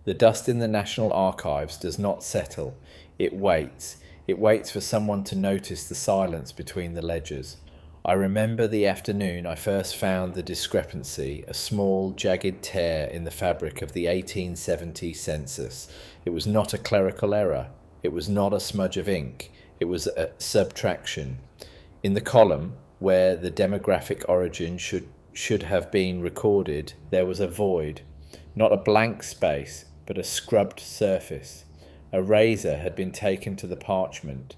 The dust in the National Archives does not settle. It waits. It waits for someone to notice the silence between the ledgers. I remember the afternoon I first found the discrepancy, a small, jagged tear in the fabric of the 1870 census. It was not a clerical error. It was not a smudge of ink. It was a subtraction. In the column, where the demographic origin should have been recorded, there was a void. Not a blank space, but a scrubbed surface. A razor had been taken to the parchment.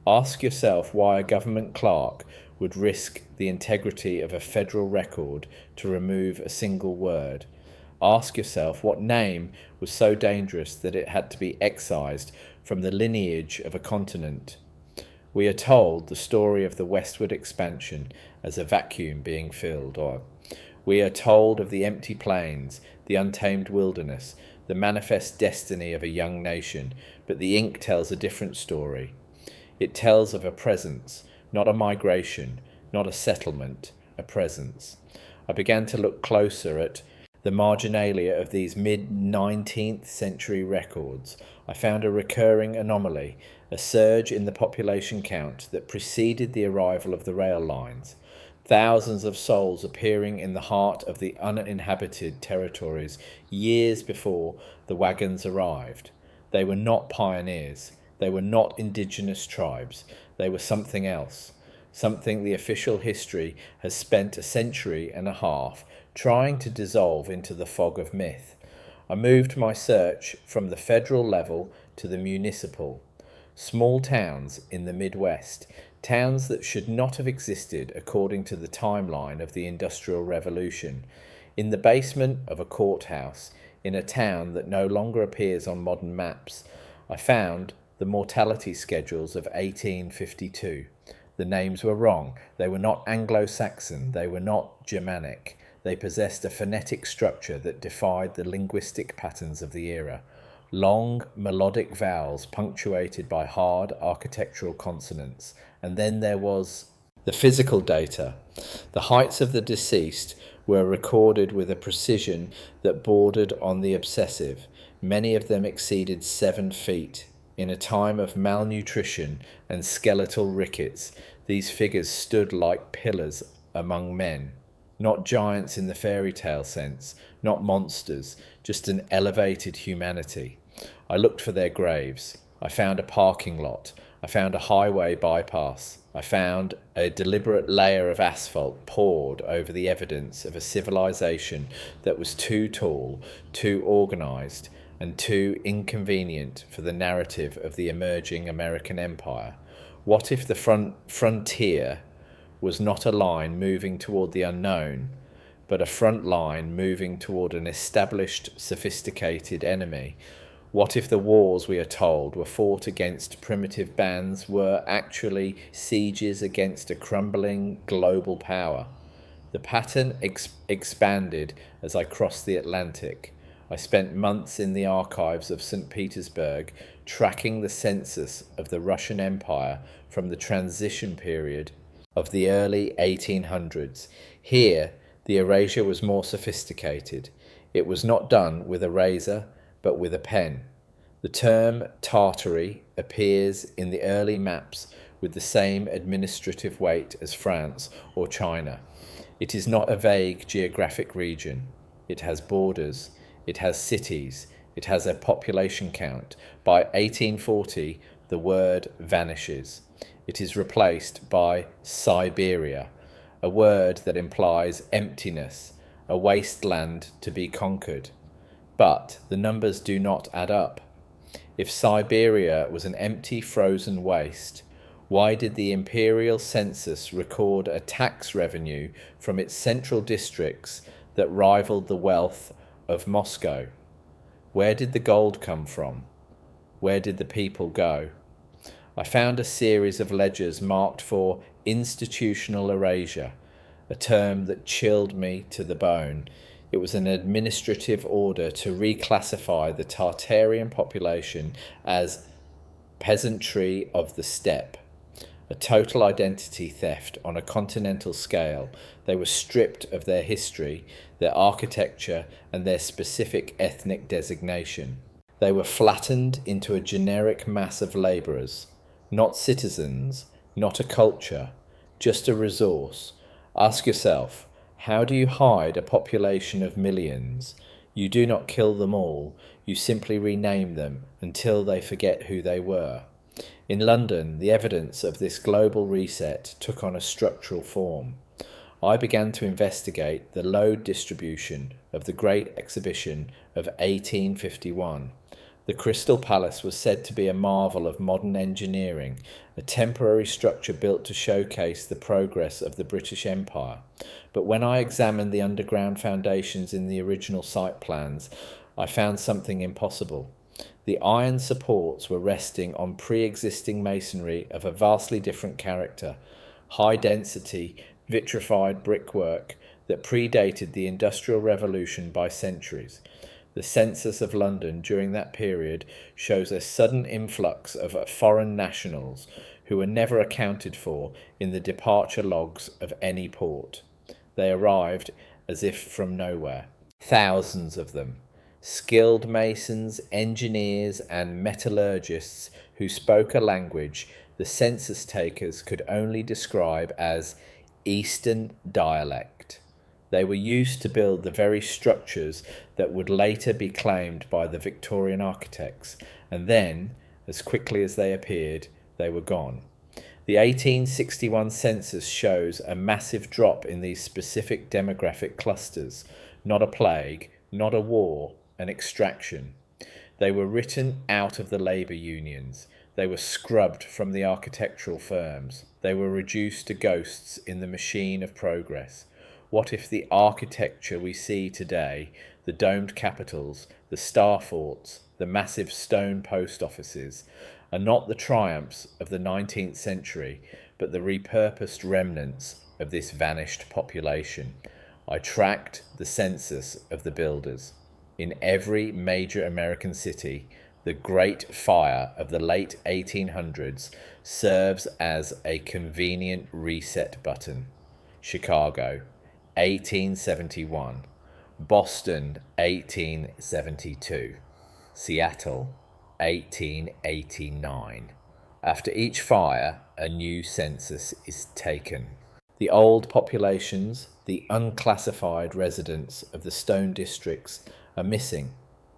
Ask yourself why a government clerk would risk the integrity of a federal record to remove a single word. Ask yourself what name was so dangerous that it had to be excised from the lineage of a continent. We are told the story of the westward expansion as a vacuum being filled, or we are told of the empty plains, the untamed wilderness, the manifest destiny of a young nation, but the ink tells a different story. It tells of a presence, not a migration, not a settlement, a presence. I began to look closer at the marginalia of these mid-19th century records. I found a recurring anomaly, a surge in the population count that preceded the arrival of the rail lines. Thousands of souls appearing in the heart of the uninhabited territories years before the wagons arrived. They were not pioneers. They were not indigenous tribes. They were something else. Something the official history has spent a century and a half trying to dissolve into the fog of myth. I moved my search from the federal level to the municipal. Small towns in the Midwest, towns that should not have existed according to the timeline of the Industrial Revolution, in the basement of a courthouse, in a town that no longer appears on modern maps. I found the mortality schedules of 1852. The names were wrong. They were not Anglo-Saxon. They were not Germanic. They possessed a phonetic structure that defied the linguistic patterns of the era. Long, melodic vowels punctuated by hard architectural consonants. And then there was the physical data. The heights of the deceased were recorded with a precision that bordered on the obsessive. Many of them exceeded 7 feet. In a time of malnutrition and skeletal rickets, these figures stood like pillars among men. Not giants in the fairy tale sense, not monsters, just an elevated humanity. I looked for their graves. I found a parking lot. I found a highway bypass. I found a deliberate layer of asphalt poured over the evidence of a civilization that was too tall, too organized, and too inconvenient for the narrative of the emerging American empire. What if the frontier was not a line moving toward the unknown, but a front line moving toward an established, sophisticated enemy? What if the wars, we are told, were fought against primitive bands, were actually sieges against a crumbling global power? The pattern expanded as I crossed the Atlantic. I spent months in the archives of St. Petersburg, tracking the census of the Russian Empire from the transition period of the early 1800s. Here, the erasure was more sophisticated. It was not done with a razor, but with a pen. The term Tartary appears in the early maps with the same administrative weight as France or China. It is not a vague geographic region. It has borders. It has cities. It has a population count. By 1840, the word vanishes. It is replaced by Siberia, a word that implies emptiness, a wasteland to be conquered. But the numbers do not add up. If Siberia was an empty, frozen waste, why did the imperial census record a tax revenue from its central districts that rivaled the wealth of Moscow? Where did the gold come from? Where did the people go? I found a series of ledgers marked for institutional erasure, a term that chilled me to the bone. It was an administrative order to reclassify the Tartarian population as peasantry of the steppe, a total identity theft on a continental scale. They were stripped of their history, their architecture, and their specific ethnic designation. They were flattened into a generic mass of labourers, not citizens, not a culture, just a resource. Ask yourself, how do you hide a population of millions? You do not kill them all, you simply rename them until they forget who they were. In London, the evidence of this global reset took on a structural form. I began to investigate the load distribution of the Great Exhibition of 1851. The Crystal Palace was said to be a marvel of modern engineering, a temporary structure built to showcase the progress of the British Empire. But when I examined the underground foundations in the original site plans, I found something impossible. The iron supports were resting on pre-existing masonry of a vastly different character, high-density, vitrified brickwork that predated the Industrial Revolution by centuries. The census of London during that period shows a sudden influx of foreign nationals who were never accounted for in the departure logs of any port. They arrived as if from nowhere. Thousands of them. Skilled masons, engineers, and metallurgists who spoke a language the census takers could only describe as Eastern dialect. They were used to build the very structures that would later be claimed by the Victorian architects, and then, as quickly as they appeared, they were gone. The 1861 census shows a massive drop in these specific demographic clusters, not a plague, not a war, an extraction. They were written out of the labour unions. They were scrubbed from the architectural firms. They were reduced to ghosts in the machine of progress. What if the architecture we see today, the domed capitals, the star forts, the massive stone post offices, are not the triumphs of the 19th century, but the repurposed remnants of this vanished population? I tracked the census of the builders. In every major American city, the Great Fire of the late 1800s serves as a convenient reset button. Chicago, 1871. Boston, 1872. Seattle, 1889. After each fire, a new census is taken. The old populations, the unclassified residents of the stone districts, are missing.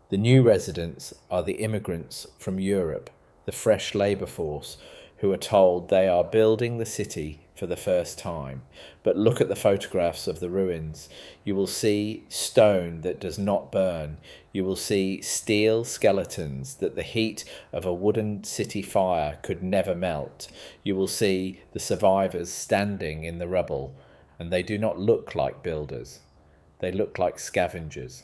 The new residents are the immigrants from Europe, the fresh labour force, who are told they are building the city for the first time. But look at the photographs of the ruins. You will see stone that does not burn. You will see steel skeletons that the heat of a wooden city fire could never melt. You will see the survivors standing in the rubble, and they do not look like builders. They look like scavengers.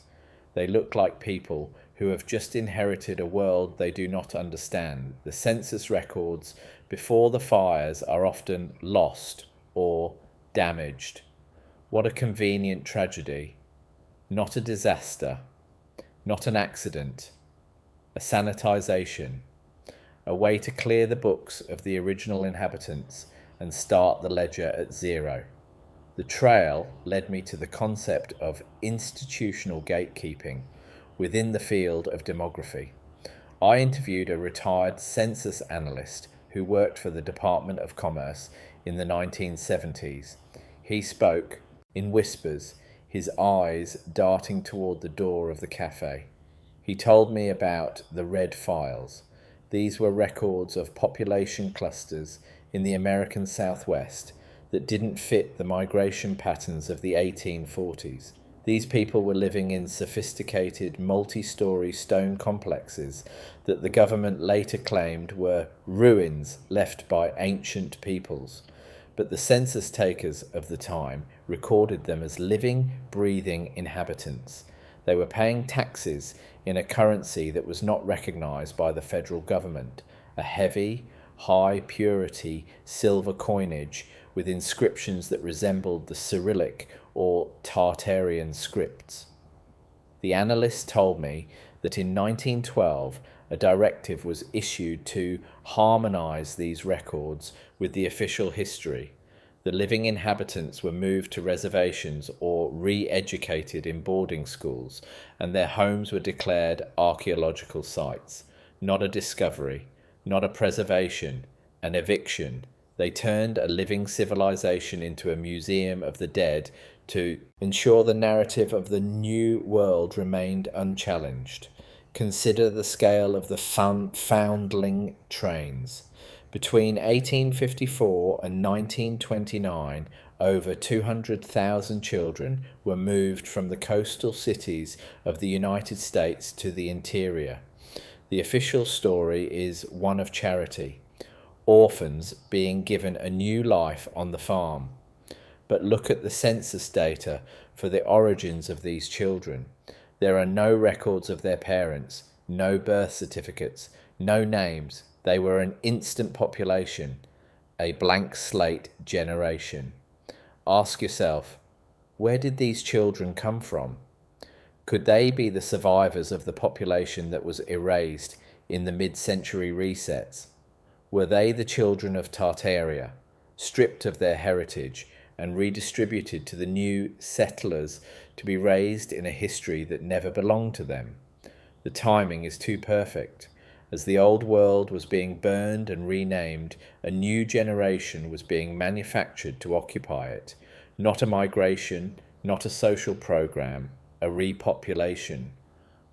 They look like people who have just inherited a world they do not understand. The census records before the fires are often lost or damaged. What a convenient tragedy. Not a disaster, not an accident, a sanitization, a way to clear the books of the original inhabitants and start the ledger at zero. The trail led me to the concept of institutional gatekeeping within the field of demography. I interviewed a retired census analyst who worked for the Department of Commerce in the 1970s. He spoke in whispers, his eyes darting toward the door of the cafe. He told me about the red files. These were records of population clusters in the American Southwest that didn't fit the migration patterns of the 1840s. These people were living in sophisticated multi-story stone complexes that the government later claimed were ruins left by ancient peoples. But the census takers of the time recorded them as living, breathing inhabitants. They were paying taxes in a currency that was not recognized by the federal government, a heavy, high purity silver coinage with inscriptions that resembled the Cyrillic or Tartarian scripts. The analyst told me that in 1912 a directive was issued to harmonise these records with the official history. The living inhabitants were moved to reservations or re-educated in boarding schools, and their homes were declared archaeological sites. Not a discovery, not a preservation, an eviction. They turned a living civilization into a museum of the dead to ensure the narrative of the new world remained unchallenged. Consider the scale of the foundling trains. Between 1854 and 1929, over 200,000 children were moved from the coastal cities of the United States to the interior. The official story is one of charity, orphans being given a new life on the farm. But look at the census data for the origins of these children. There are no records of their parents, no birth certificates, no names. They were an instant population, a blank slate generation. Ask yourself, where did these children come from? Could they be the survivors of the population that was erased in the mid-century resets? Were they the children of Tartaria, stripped of their heritage and redistributed to the new settlers to be raised in a history that never belonged to them? The timing is too perfect. As the old world was being burned and renamed, a new generation was being manufactured to occupy it. Not a migration, not a social program, a repopulation,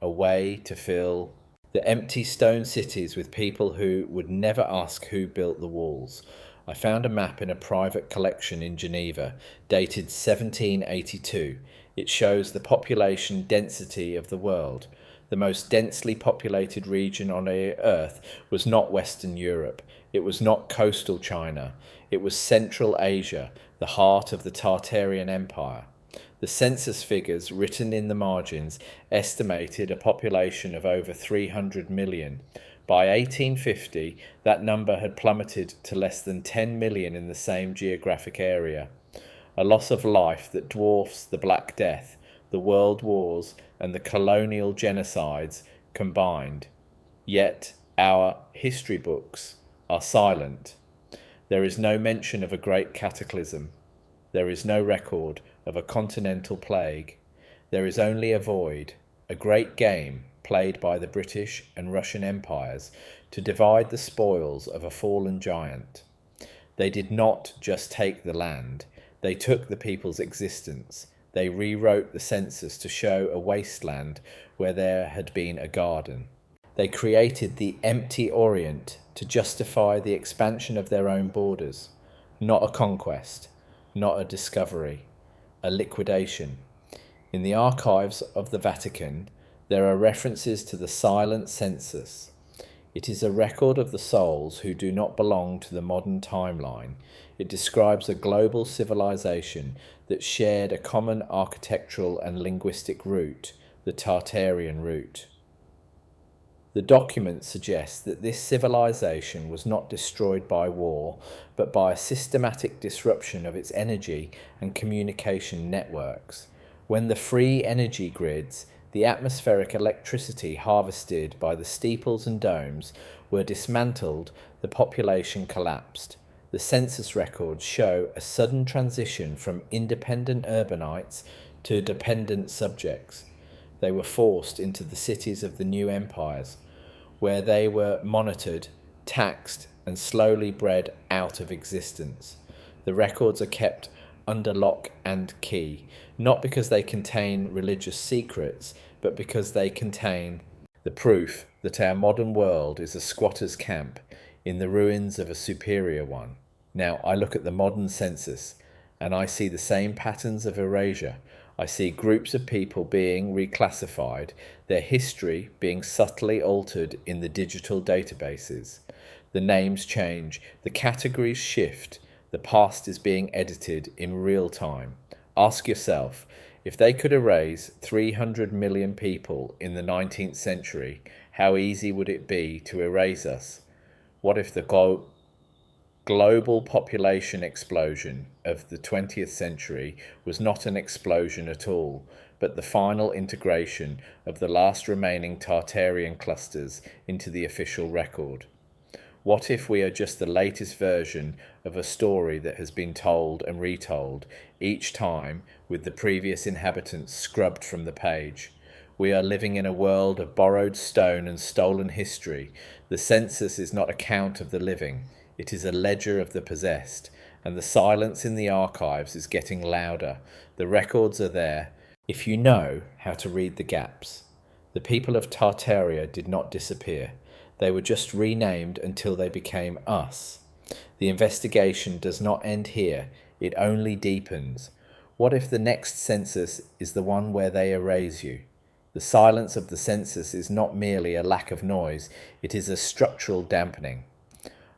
a way to fill the empty stone cities with people who would never ask who built the walls. I found a map in a private collection in Geneva, dated 1782. It shows the population density of the world. The most densely populated region on Earth was not Western Europe. It was not coastal China. It was Central Asia, the heart of the Tartarian Empire. The census figures written in the margins estimated a population of over 300 million. By 1850, that number had plummeted to less than 10 million in the same geographic area. A loss of life that dwarfs the Black Death, the World Wars, and the colonial genocides combined. Yet our history books are silent. There is no mention of a great cataclysm. There is no record of a continental plague. There is only a void, a great game played by the British and Russian empires to divide the spoils of a fallen giant. They did not just take the land, they took the people's existence. They rewrote the census to show a wasteland where there had been a garden. They created the empty Orient to justify the expansion of their own borders. Not a conquest, not a discovery, a liquidation. In the archives of the Vatican, there are references to the silent census. It is a record of the souls who do not belong to the modern timeline. It describes a global civilization that shared a common architectural and linguistic root, the Tartarian root. The document suggests that this civilization was not destroyed by war, but by a systematic disruption of its energy and communication networks. When the free energy grids, the atmospheric electricity harvested by the steeples and domes, were dismantled, the population collapsed. The census records show a sudden transition from independent urbanites to dependent subjects. They were forced into the cities of the new empires, where they were monitored, taxed, and slowly bred out of existence. The records are kept under lock and key, not because they contain religious secrets, but because they contain the proof that our modern world is a squatter's camp in the ruins of a superior one. Now, I look at the modern census, and I see the same patterns of erasure. I see groups of people being reclassified, their history being subtly altered in the digital databases. The names change, the categories shift, the past is being edited in real time. Ask yourself, if they could erase 300 million people in the 19th century, how easy would it be to erase us? What if the global population explosion of the 20th century was not an explosion at all, but the final integration of the last remaining Tartarian clusters into the official record. What if we are just the latest version of a story that has been told and retold, each time with the previous inhabitants scrubbed from the page? We are living in a world of borrowed stone and stolen history. The census is not a count of the living, it is a ledger of the possessed, and the silence in the archives is getting louder. The records are there, if you know how to read the gaps. The people of Tartaria did not disappear. They were just renamed until they became us. The investigation does not end here, it only deepens. What if the next census is the one where they erase you? The silence of the census is not merely a lack of noise, it is a structural dampening.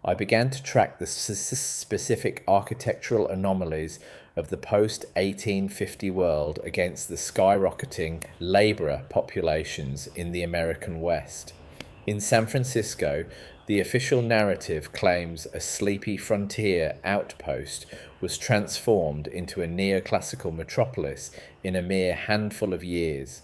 I began to track the specific architectural anomalies of the post-1850 world against the skyrocketing labourer populations in the American West. In San Francisco, the official narrative claims a sleepy frontier outpost was transformed into a neoclassical metropolis in a mere handful of years.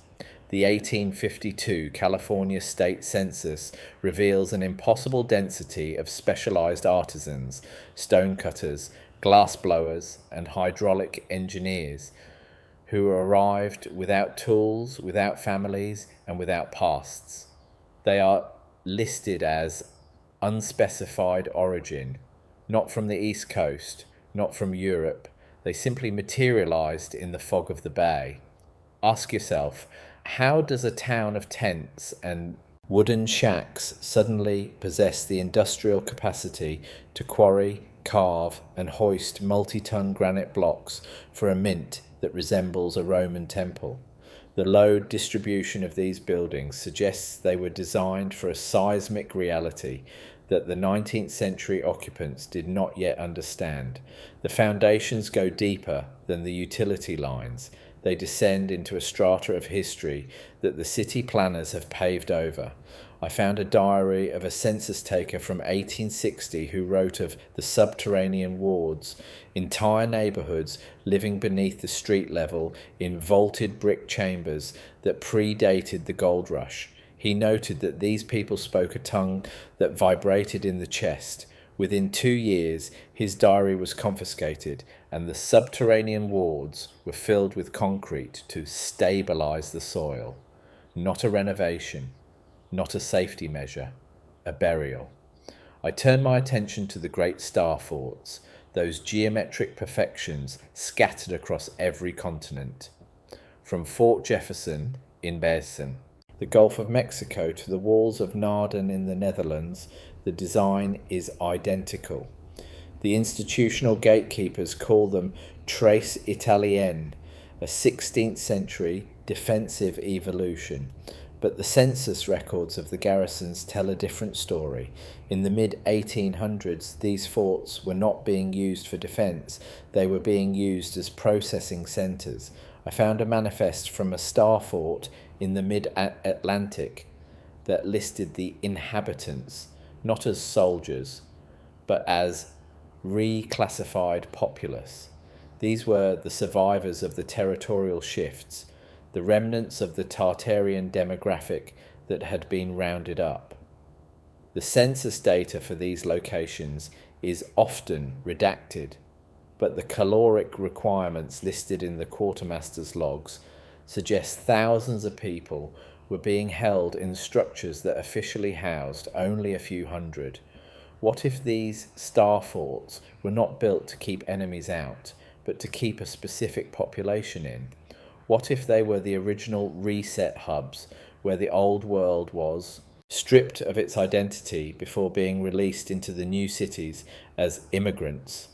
The 1852 California State Census reveals an impossible density of specialized artisans, stonecutters, glassblowers, and hydraulic engineers who arrived without tools, without families, and without pasts. They are listed as unspecified origin, not from the East Coast, not from Europe. They simply materialized in the fog of the bay. Ask yourself, how does a town of tents and wooden shacks suddenly possess the industrial capacity to quarry, carve, and hoist multi-ton granite blocks for a mint that resembles a Roman temple? The load distribution of these buildings suggests they were designed for a seismic reality that the 19th century occupants did not yet understand. The foundations go deeper than the utility lines. They descend into a strata of history that the city planners have paved over. I found a diary of a census taker from 1860 who wrote of the subterranean wards, entire neighbourhoods living beneath the street level in vaulted brick chambers that predated the gold rush. He noted that these people spoke a tongue that vibrated in the chest. Within 2 years, his diary was confiscated, and the subterranean wards were filled with concrete to stabilise the soil. Not a renovation, not a safety measure, a burial. I turned my attention to the great star forts, those geometric perfections scattered across every continent. From Fort Jefferson in Basin, the Gulf of Mexico to the walls of Naarden in the Netherlands, the design is identical. The institutional gatekeepers call them Tres Italienne, a 16th century defensive evolution. But the census records of the garrisons tell a different story. In the mid-1800s, these forts were not being used for defence, they were being used as processing centres. I found a manifest from a star fort in the mid-Atlantic that listed the inhabitants, not as soldiers, but as reclassified populace. These were the survivors of the territorial shifts, the remnants of the Tartarian demographic that had been rounded up. The census data for these locations is often redacted, but the caloric requirements listed in the quartermaster's logs suggest thousands of people were being held in structures that officially housed only a few hundred. What if these star forts were not built to keep enemies out, but to keep a specific population in? What if they were the original reset hubs where the old world was stripped of its identity before being released into the new cities as immigrants?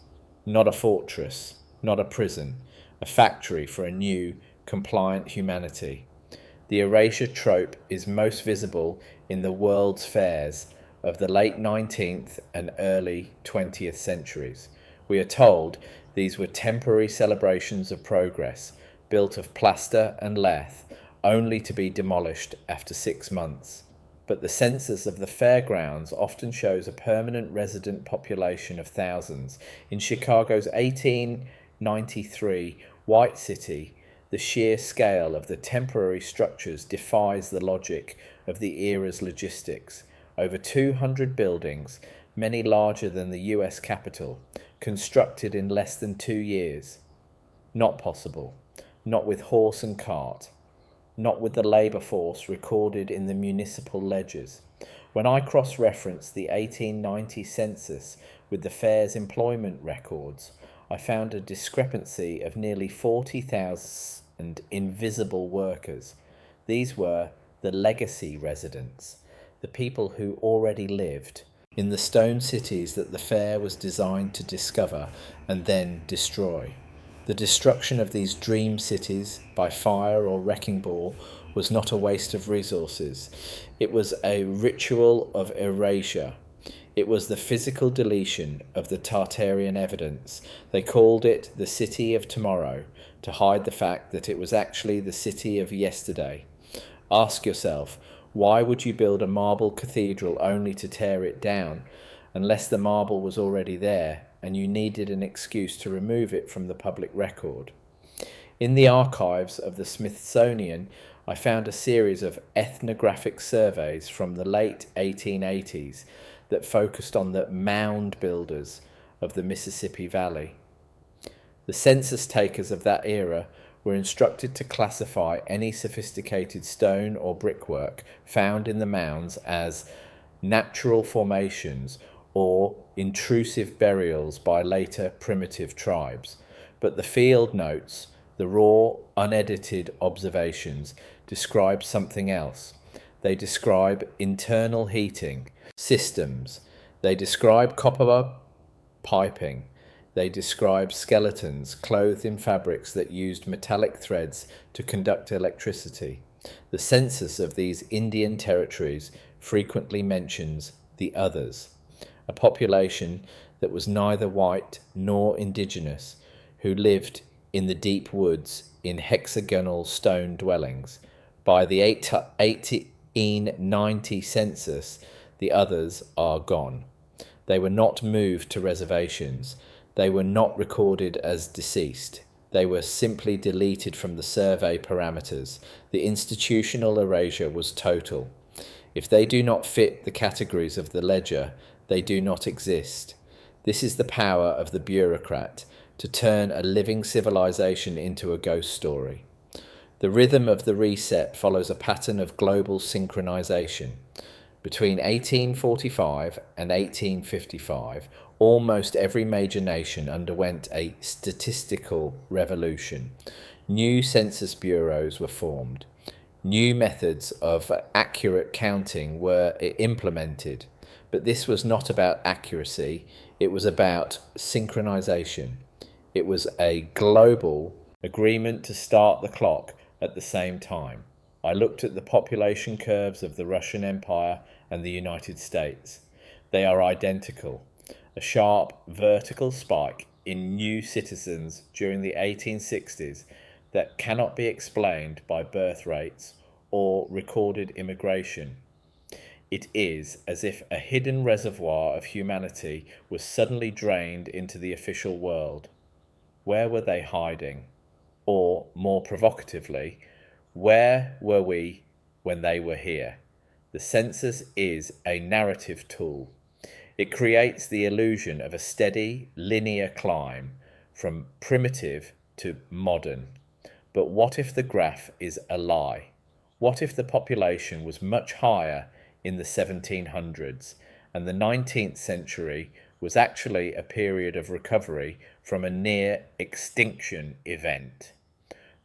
Not a fortress, not a prison, a factory for a new, compliant humanity. The erasure trope is most visible in the World's Fairs of the late 19th and early 20th centuries. We are told these were temporary celebrations of progress, built of plaster and lath, only to be demolished after 6 months. But the census of the fairgrounds often shows a permanent resident population of thousands. In Chicago's 1893 White City, The sheer scale of the temporary structures defies the logic of the era's logistics. Over 200 buildings, many larger than the US Capitol, constructed in less than 2 years. Not possible. Not with horse and cart. Not with the labour force recorded in the municipal ledgers. When I cross-referenced the 1890 census with the fair's employment records, I found a discrepancy of nearly 40,000 invisible workers. These were the legacy residents, the people who already lived in the stone cities that the fair was designed to discover and then destroy. The destruction of these dream cities by fire or wrecking ball was not a waste of resources. It was a ritual of erasure. It was the physical deletion of the Tartarian evidence. They called it the city of tomorrow to hide the fact that it was actually the city of yesterday. Ask yourself, why would you build a marble cathedral only to tear it down, unless the marble was already there and you needed an excuse to remove it from the public record? In the archives of the Smithsonian, I found a series of ethnographic surveys from the late 1880s that focused on the mound builders of the Mississippi Valley. The census takers of that era were instructed to classify any sophisticated stone or brickwork found in the mounds as natural formations or intrusive burials by later primitive tribes. But the field notes, the raw, unedited observations, describe something else. They describe internal heating systems. They describe copper piping. They describe skeletons clothed in fabrics that used metallic threads to conduct electricity. The census of these Indian territories frequently mentions the others, a population that was neither white nor indigenous, who lived in the deep woods in hexagonal stone dwellings. By the 1890 census, the others are gone. They were not moved to reservations. They were not recorded as deceased. They were simply deleted from the survey parameters. The institutional erasure was total. If they do not fit the categories of the ledger, they do not exist. This is the power of the bureaucrat, to turn a living civilization into a ghost story. The rhythm of the reset follows a pattern of global synchronization. Between 1845 and 1855, almost every major nation underwent a statistical revolution. New census bureaus were formed. New methods of accurate counting were implemented. But this was not about accuracy, it was about synchronization. It was a global agreement to start the clock at the same time. I looked at the population curves of the Russian Empire and the United States. They are identical. A sharp vertical spike in new citizens during the 1860s that cannot be explained by birth rates or recorded immigration. It is as if a hidden reservoir of humanity was suddenly drained into the official world. Where were they hiding? Or, more provocatively, where were we when they were here? The census is a narrative tool. It creates the illusion of a steady, linear climb from primitive to modern. But what if the graph is a lie? What if the population was much higher in the 1700s and the 19th century was actually a period of recovery from a near extinction event?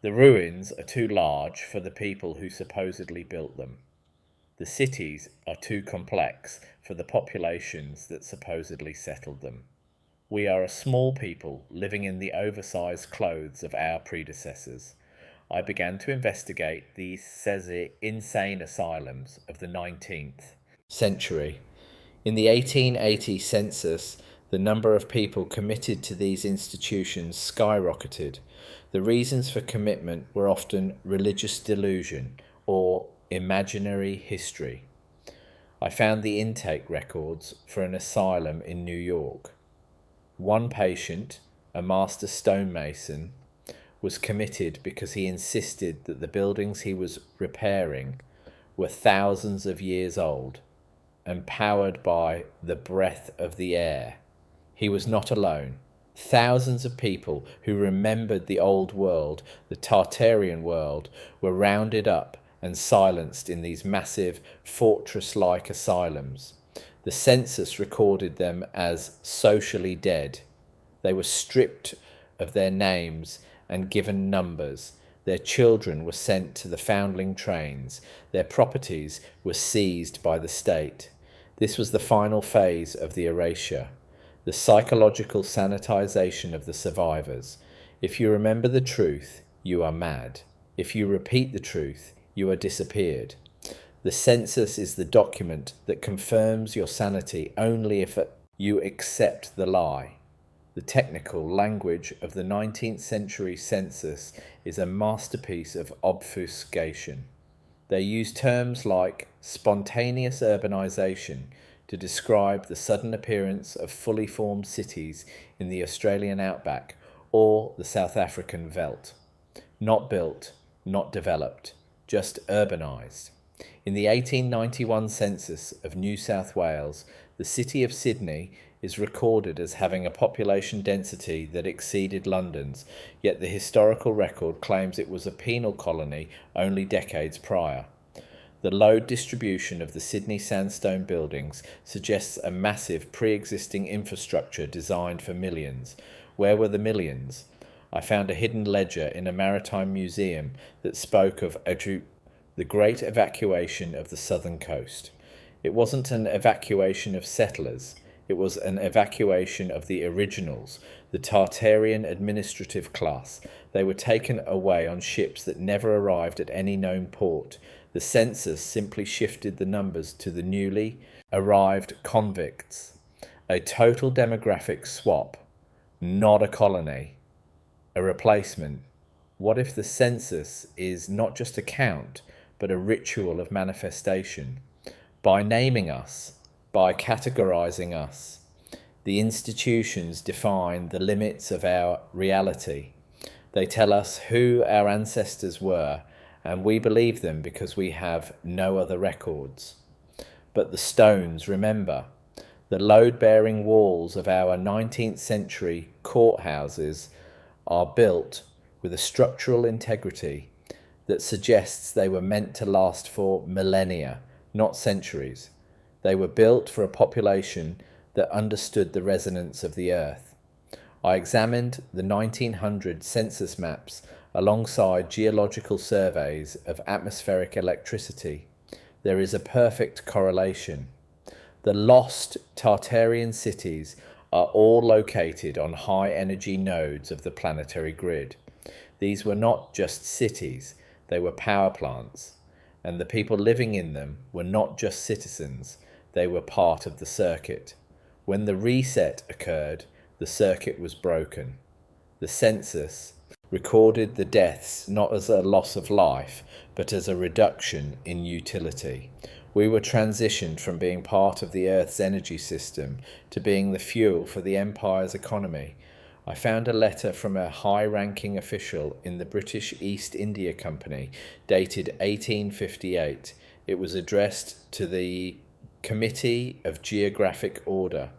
The ruins are too large for the people who supposedly built them. The cities are too complex for the populations that supposedly settled them. We are a small people living in the oversized clothes of our predecessors. I began to investigate these insane asylums of the 19th century. In the 1880 census, the number of people committed to these institutions skyrocketed. The reasons for commitment were often religious delusion or imaginary history. I found the intake records for an asylum in New York. One patient, a master stonemason, was committed because he insisted that the buildings he was repairing were thousands of years old and powered by the breath of the air. He was not alone. Thousands of people who remembered the old world, the Tartarian world, were rounded up and silenced in these massive fortress-like asylums. The census recorded them as socially dead. They were stripped of their names and given numbers. Their children were sent to the foundling trains. Their properties were seized by the state. This was the final phase of the erasure, the psychological sanitization of the survivors. If you remember the truth, you are mad. If you repeat the truth, you are disappeared. The census is the document that confirms your sanity only if you accept the lie. The technical language of the 19th century census is a masterpiece of obfuscation. They use terms like spontaneous urbanization to describe the sudden appearance of fully formed cities in the Australian outback or the South African veldt. Not built, not developed, just urbanized. In the 1891 census of New South Wales, the city of Sydney is recorded as having a population density that exceeded London's, yet the historical record claims it was a penal colony only decades prior. The load distribution of the Sydney sandstone buildings suggests a massive pre-existing infrastructure designed for millions. Where were the millions? I found a hidden ledger in a maritime museum that spoke of the great evacuation of the southern coast. It wasn't an evacuation of settlers. It was an evacuation of the originals, the Tartarian administrative class. They were taken away on ships that never arrived at any known port. The census simply shifted the numbers to the newly arrived convicts. A total demographic swap, not a colony, a replacement. What if the census is not just a count, but a ritual of manifestation? By naming us, by categorizing us, the institutions define the limits of our reality. They tell us who our ancestors were, and we believe them because we have no other records. But the stones, remember, the load-bearing walls of our 19th century courthouses are built with a structural integrity that suggests they were meant to last for millennia, not centuries. They were built for a population that understood the resonance of the earth. I examined the 1900 census maps alongside geological surveys of atmospheric electricity. There is a perfect correlation. The lost Tartarian cities are all located on high-energy nodes of the planetary grid. These were not just cities, they were power plants, and the people living in them were not just citizens, they were part of the circuit. When the reset occurred, the circuit was broken. The census recorded the deaths not as a loss of life, but as a reduction in utility. We were transitioned from being part of the Earth's energy system to being the fuel for the empire's economy. I found a letter from a high-ranking official in the British East India Company, dated 1858. It was addressed to the Committee of Geographic Order.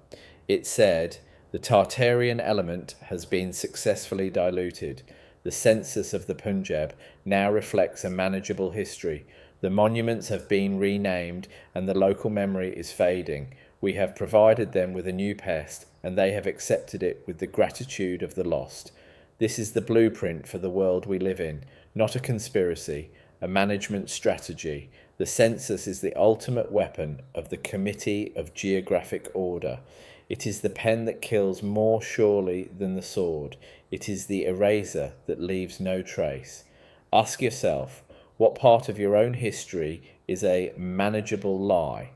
It said, "The Tartarian element has been successfully diluted. The census of the Punjab now reflects a manageable history. The monuments have been renamed and the local memory is fading. We have provided them with a new pest and they have accepted it with the gratitude of the lost. This is the blueprint for the world we live in, not a conspiracy, a management strategy. The census is the ultimate weapon of the Committee of Geographic Order. It is the pen that kills more surely than the sword. It is the eraser that leaves no trace. Ask yourself, what part of your own history is a manageable lie?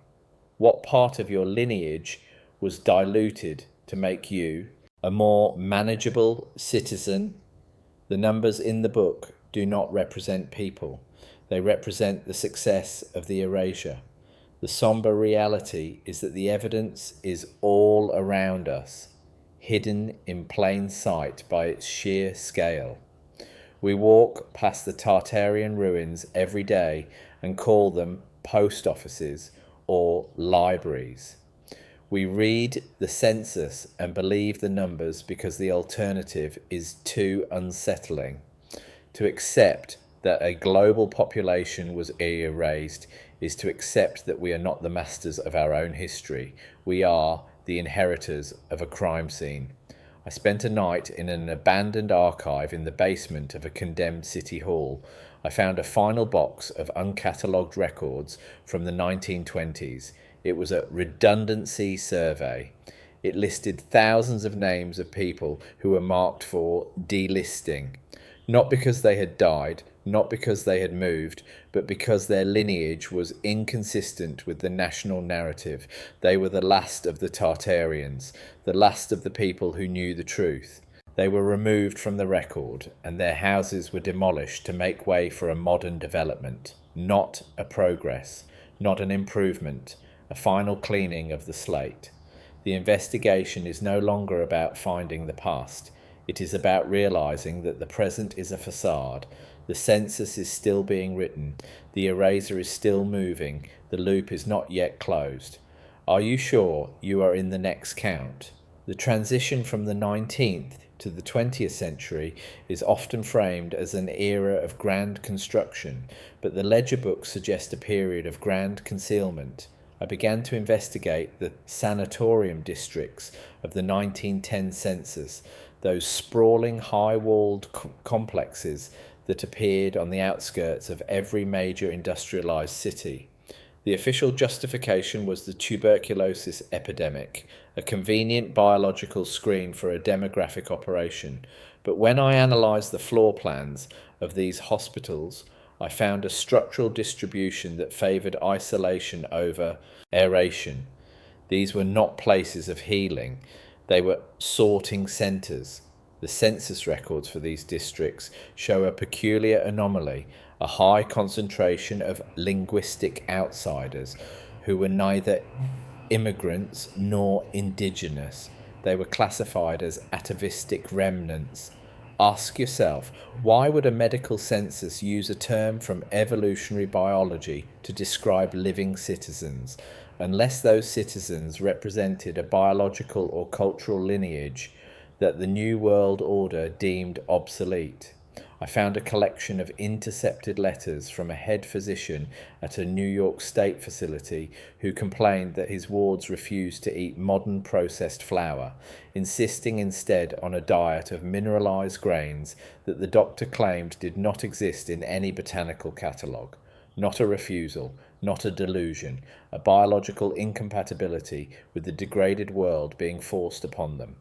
What part of your lineage was diluted to make you a more manageable citizen? The numbers in the book do not represent people. They represent the success of the erasure. The somber reality is that the evidence is all around us, hidden in plain sight by its sheer scale. We walk past the Tartarian ruins every day and call them post offices or libraries. We read the census and believe the numbers because the alternative is too unsettling. To accept that a global population was erased is to accept that we are not the masters of our own history. We are the inheritors of a crime scene. I spent a night in an abandoned archive in the basement of a condemned city hall. I found a final box of uncatalogued records from the 1920s. It was a redundancy survey. It listed thousands of names of people who were marked for delisting, not because they had died, not because they had moved, but because their lineage was inconsistent with the national narrative. They were the last of the Tartarians, the last of the people who knew the truth. They were removed from the record, and their houses were demolished to make way for a modern development, not a progress, not an improvement, a final cleaning of the slate. The investigation is no longer about finding the past. It is about realizing that the present is a facade. The census is still being written. The eraser is still moving. The loop is not yet closed. Are you sure you are in the next count? The transition from the 19th to the 20th century is often framed as an era of grand construction, but the ledger books suggest a period of grand concealment. I began to investigate the sanatorium districts of the 1910 census, those sprawling high-walled complexes that appeared on the outskirts of every major industrialized city. The official justification was the tuberculosis epidemic, a convenient biological screen for a demographic operation. But when I analysed the floor plans of these hospitals, I found a structural distribution that favoured isolation over aeration. These were not places of healing. They were sorting centres. The census records for these districts show a peculiar anomaly, a high concentration of linguistic outsiders who were neither immigrants nor indigenous. They were classified as atavistic remnants. Ask yourself, why would a medical census use a term from evolutionary biology to describe living citizens, unless those citizens represented a biological or cultural lineage that the New World Order deemed obsolete? I found a collection of intercepted letters from a head physician at a New York State facility who complained that his wards refused to eat modern processed flour, insisting instead on a diet of mineralized grains that the doctor claimed did not exist in any botanical catalogue. Not a refusal, not a delusion, a biological incompatibility with the degraded world being forced upon them.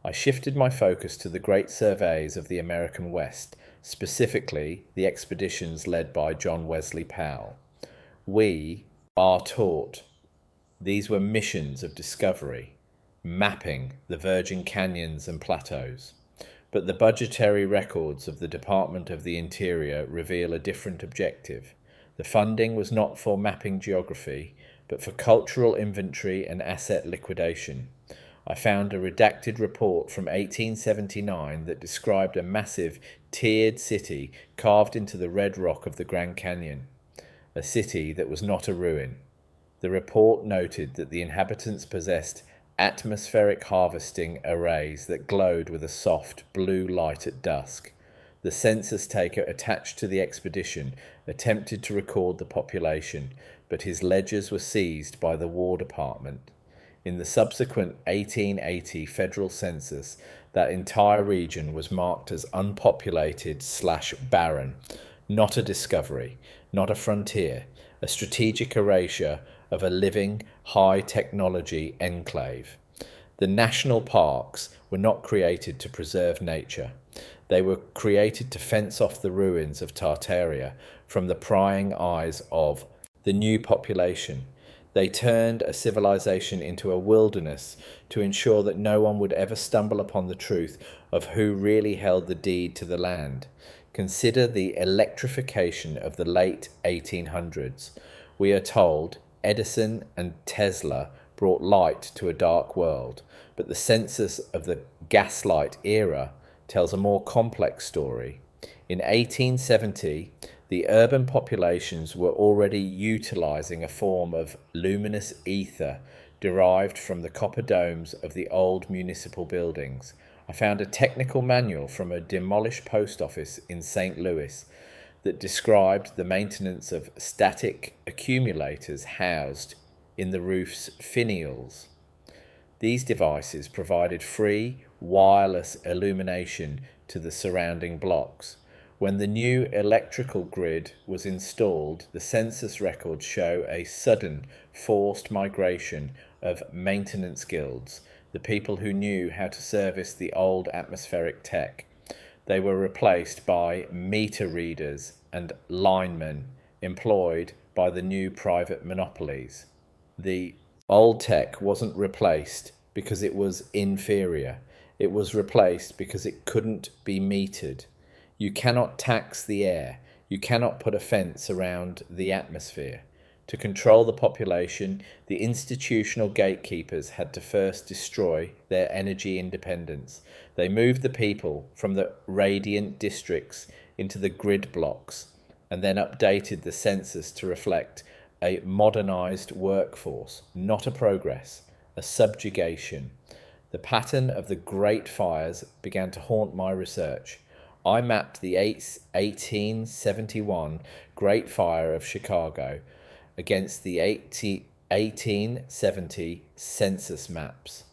I shifted my focus to the great surveys of the American West, specifically the expeditions led by John Wesley Powell. We are taught these were missions of discovery, mapping the virgin canyons and plateaus. But the budgetary records of the Department of the Interior reveal a different objective. The funding was not for mapping geography, but for cultural inventory and asset liquidation. I found a redacted report from 1879 that described a massive, tiered city carved into the red rock of the Grand Canyon, a city that was not a ruin. The report noted that the inhabitants possessed atmospheric harvesting arrays that glowed with a soft blue light at dusk. The census taker attached to the expedition attempted to record the population, but his ledgers were seized by the War Department. In the subsequent 1880 federal census, that entire region was marked as unpopulated/barren, not a discovery, not a frontier, a strategic erasure of a living, high-technology enclave. The national parks were not created to preserve nature. They were created to fence off the ruins of Tartaria from the prying eyes of the new population. They turned a civilization into a wilderness to ensure that no one would ever stumble upon the truth of who really held the deed to the land. Consider the electrification of the late 1800s. We are told Edison and Tesla brought light to a dark world, but the census of the gaslight era tells a more complex story. In 1870, the urban populations were already utilizing a form of luminous ether derived from the copper domes of the old municipal buildings. I found a technical manual from a demolished post office in St. Louis that described the maintenance of static accumulators housed in the roof's finials. These devices provided free, wireless illumination to the surrounding blocks. When the new electrical grid was installed, the census records show a sudden, forced migration of maintenance guilds, the people who knew how to service the old atmospheric tech. They were replaced by meter readers and linemen employed by the new private monopolies. The old tech wasn't replaced because it was inferior. It was replaced because it couldn't be metered. You cannot tax the air. You cannot put a fence around the atmosphere. To control the population, the institutional gatekeepers had to first destroy their energy independence. They moved the people from the radiant districts into the grid blocks and then updated the census to reflect a modernized workforce, not a progress, a subjugation. The pattern of the Great Fires began to haunt my research. I mapped the 1871 Great Fire of Chicago against the 1870 census maps.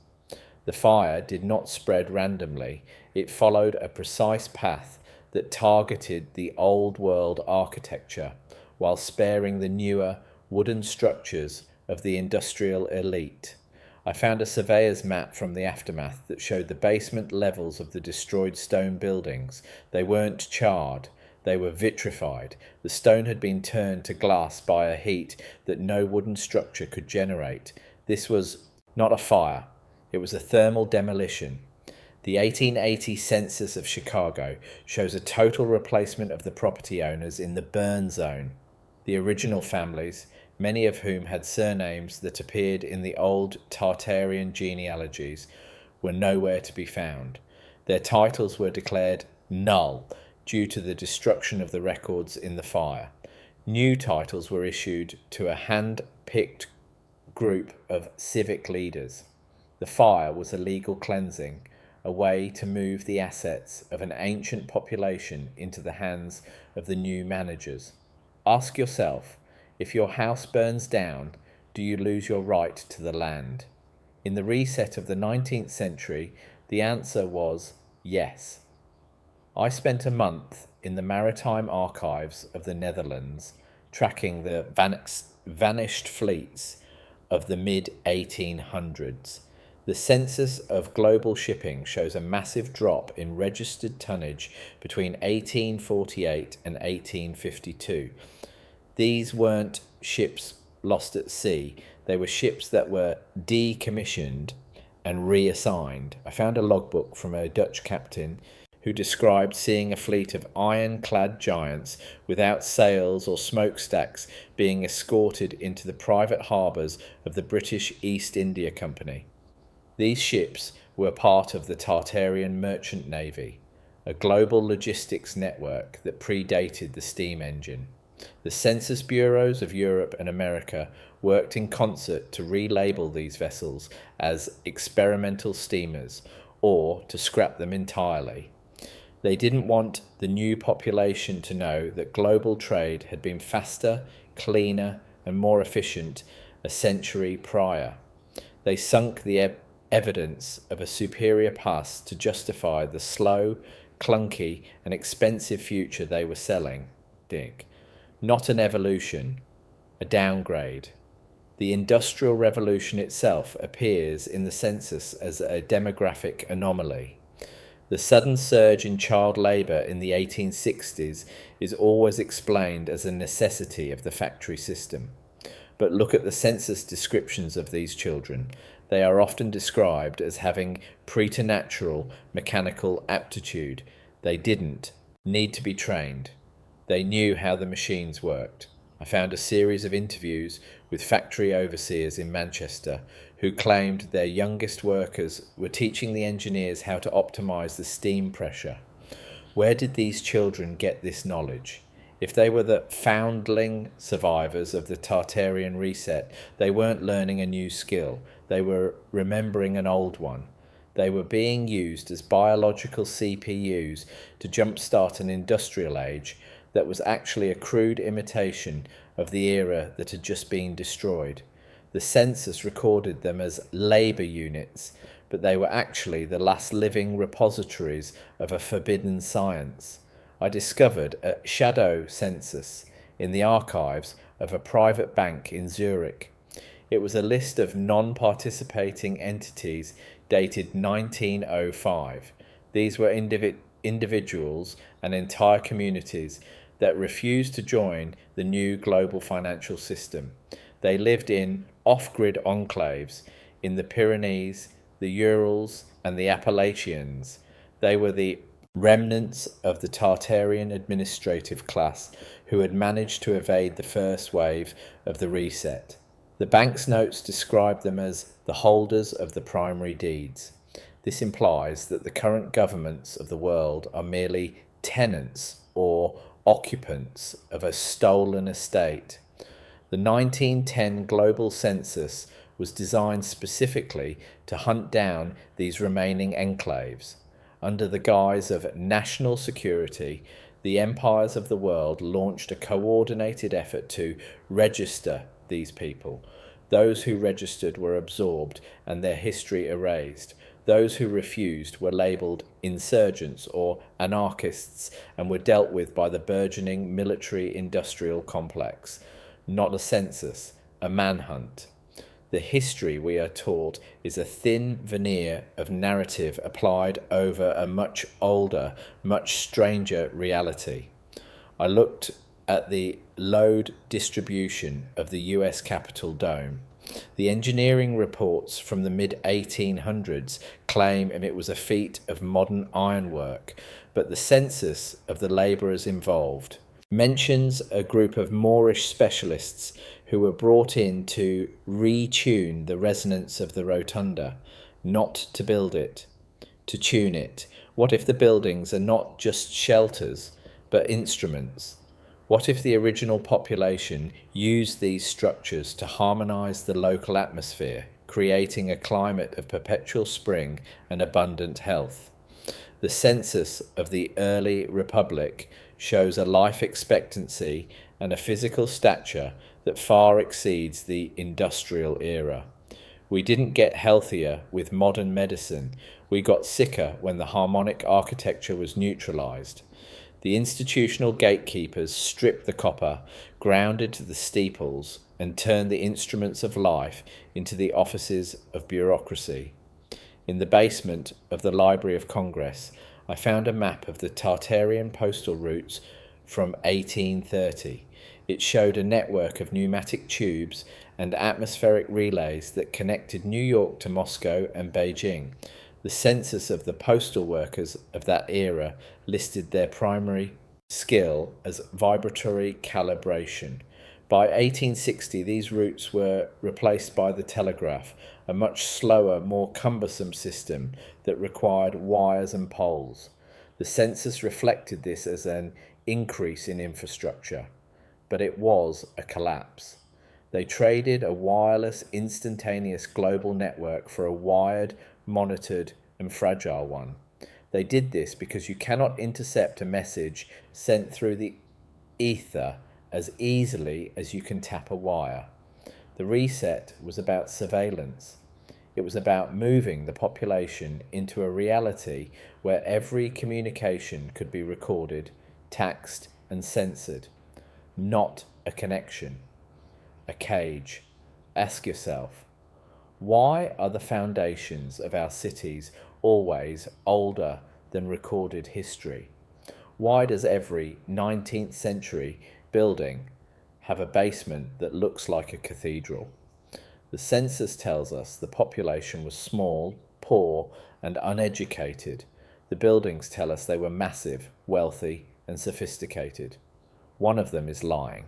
The fire did not spread randomly. It followed a precise path that targeted the old world architecture while sparing the newer wooden structures of the industrial elite. I found a surveyor's map from the aftermath that showed the basement levels of the destroyed stone buildings. They weren't charred, they were vitrified. The stone had been turned to glass by a heat that no wooden structure could generate. This was not a fire, it was a thermal demolition. The 1880 census of Chicago shows a total replacement of the property owners in the burn zone. The original families, many of whom had surnames that appeared in the old Tartarian genealogies, were nowhere to be found. Their titles were declared null due to the destruction of the records in the fire. New titles were issued to a hand-picked group of civic leaders. The fire was a legal cleansing, a way to move the assets of an ancient population into the hands of the new managers. Ask yourself, if your house burns down, do you lose your right to the land? In the reset of the 19th century, the answer was yes. I spent a month in the maritime archives of the Netherlands, tracking the vanished fleets of the mid-1800s. The census of global shipping shows a massive drop in registered tonnage between 1848 and 1852. These weren't ships lost at sea. They were ships that were decommissioned and reassigned. I found a logbook from a Dutch captain who described seeing a fleet of iron-clad giants without sails or smokestacks being escorted into the private harbours of the British East India Company. These ships were part of the Tartarian merchant navy, a global logistics network that predated the steam engine. The census bureaus of Europe and America worked in concert to relabel these vessels as experimental steamers or to scrap them entirely. They didn't want the new population to know that global trade had been faster, cleaner, and more efficient a century prior. They sunk the evidence of a superior past to justify the slow, clunky, and expensive future they were selling. Not an evolution, a downgrade. The Industrial Revolution itself appears in the census as a demographic anomaly. The sudden surge in child labour in the 1860s is always explained as a necessity of the factory system. But look at the census descriptions of these children. They are often described as having preternatural mechanical aptitude. They didn't need to be trained. They knew how the machines worked. I found a series of interviews with factory overseers in Manchester who claimed their youngest workers were teaching the engineers how to optimize the steam pressure. Where did these children get this knowledge? If they were the foundling survivors of the Tartarian reset, they weren't learning a new skill, they were remembering an old one. They were being used as biological CPUs to jumpstart an industrial age that was actually a crude imitation of the era that had just been destroyed. The census recorded them as labour units, but they were actually the last living repositories of a forbidden science. I discovered a shadow census in the archives of a private bank in Zurich. It was a list of non-participating entities dated 1905. These were individuals and entire communities that refused to join the new global financial system. They lived in off-grid enclaves in the Pyrenees, the Urals, and the Appalachians. They were the remnants of the Tartarian administrative class who had managed to evade the first wave of the reset. The bank's notes describe them as the holders of the primary deeds. This implies that the current governments of the world are merely tenants or occupants of a stolen estate. The 1910 global census was designed specifically to hunt down these remaining enclaves. Under the guise of national security, the empires of the world launched a coordinated effort to register these people. Those who registered were absorbed and their history erased. Those who refused were labelled insurgents or anarchists and were dealt with by the burgeoning military-industrial complex. Not a census, a manhunt. The history, we are taught, is a thin veneer of narrative applied over a much older, much stranger reality. I looked at the load distribution of the US Capitol dome. The engineering reports from the mid-1800s claim it was a feat of modern ironwork, but the census of the labourers involved mentions a group of Moorish specialists who were brought in to retune the resonance of the rotunda, not to build it, to tune it. What if the buildings are not just shelters, but instruments? What if the original population used these structures to harmonise the local atmosphere, creating a climate of perpetual spring and abundant health? The census of the early republic shows a life expectancy and a physical stature that far exceeds the industrial era. We didn't get healthier with modern medicine. We got sicker when the harmonic architecture was neutralised. The institutional gatekeepers stripped the copper, grounded the steeples, and turned the instruments of life into the offices of bureaucracy. In the basement of the Library of Congress, I found a map of the Tartarian postal routes from 1830. It showed a network of pneumatic tubes and atmospheric relays that connected New York to Moscow and Beijing. The census of the postal workers of that era listed their primary skill as vibratory calibration. By 1860, these routes were replaced by the telegraph, a much slower, more cumbersome system that required wires and poles. The census reflected this as an increase in infrastructure, but it was a collapse. They traded a wireless, instantaneous global network for a wired, monitored, and fragile one. They did this because you cannot intercept a message sent through the ether as easily as you can tap a wire. The reset was about surveillance. It was about moving the population into a reality where every communication could be recorded, taxed, and censored. Not a connection, a cage. Ask yourself, why are the foundations of our cities always older than recorded history? Why does every 19th century building have a basement that looks like a cathedral? The census tells us the population was small, poor, and uneducated. The buildings tell us they were massive, wealthy, and sophisticated. One of them is lying.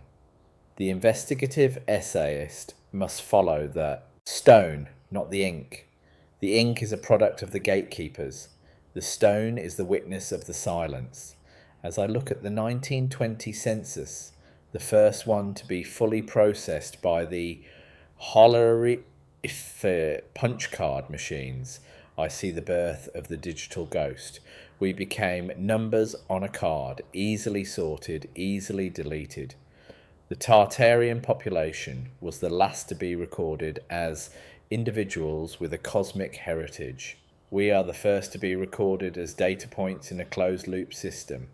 The investigative essayist must follow the stone, not the ink. The ink is a product of the gatekeepers. The stone is the witness of the silence. As I look at the 1920 census, the first one to be fully processed by the holographic punch card machines, I see the birth of the digital ghost. We became numbers on a card, easily sorted, easily deleted. The Tartarian population was the last to be recorded as individuals with a cosmic heritage. We are the first to be recorded as data points in a closed-loop system.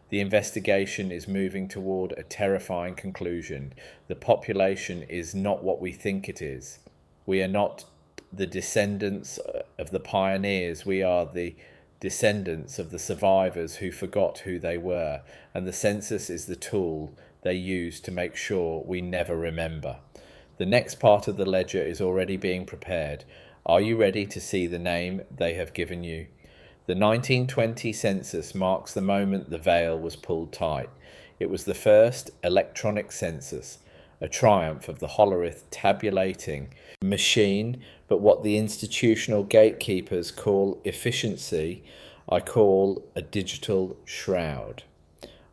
The investigation is moving toward a terrifying conclusion. The population is not what we think it is. We are not the descendants of the pioneers. We are the descendants of the survivors who forgot who they were, and the census is the tool they use to make sure we never remember. The next part of the ledger is already being prepared. Are you ready to see the name they have given you? The 1920 census marks the moment the veil was pulled tight. It was the first electronic census, a triumph of the holograph tabulating machine, but what the institutional gatekeepers call efficiency, I call a digital shroud.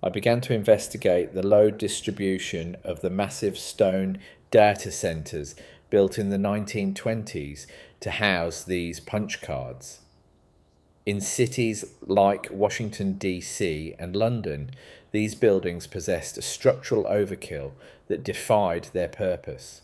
I began to investigate the load distribution of the massive stone data centers built in the 1920s to house these punch cards. In cities like Washington, D.C. and London, these buildings possessed a structural overkill that defied their purpose.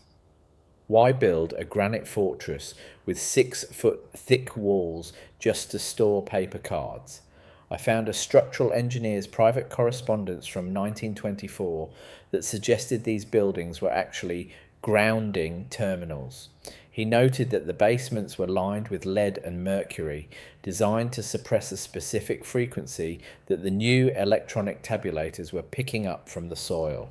Why build a granite fortress with 6-foot thick walls just to store paper cards? I found a structural engineer's private correspondence from 1924 that suggested these buildings were actually grounding terminals. He noted that the basements were lined with lead and mercury, designed to suppress a specific frequency that the new electronic tabulators were picking up from the soil.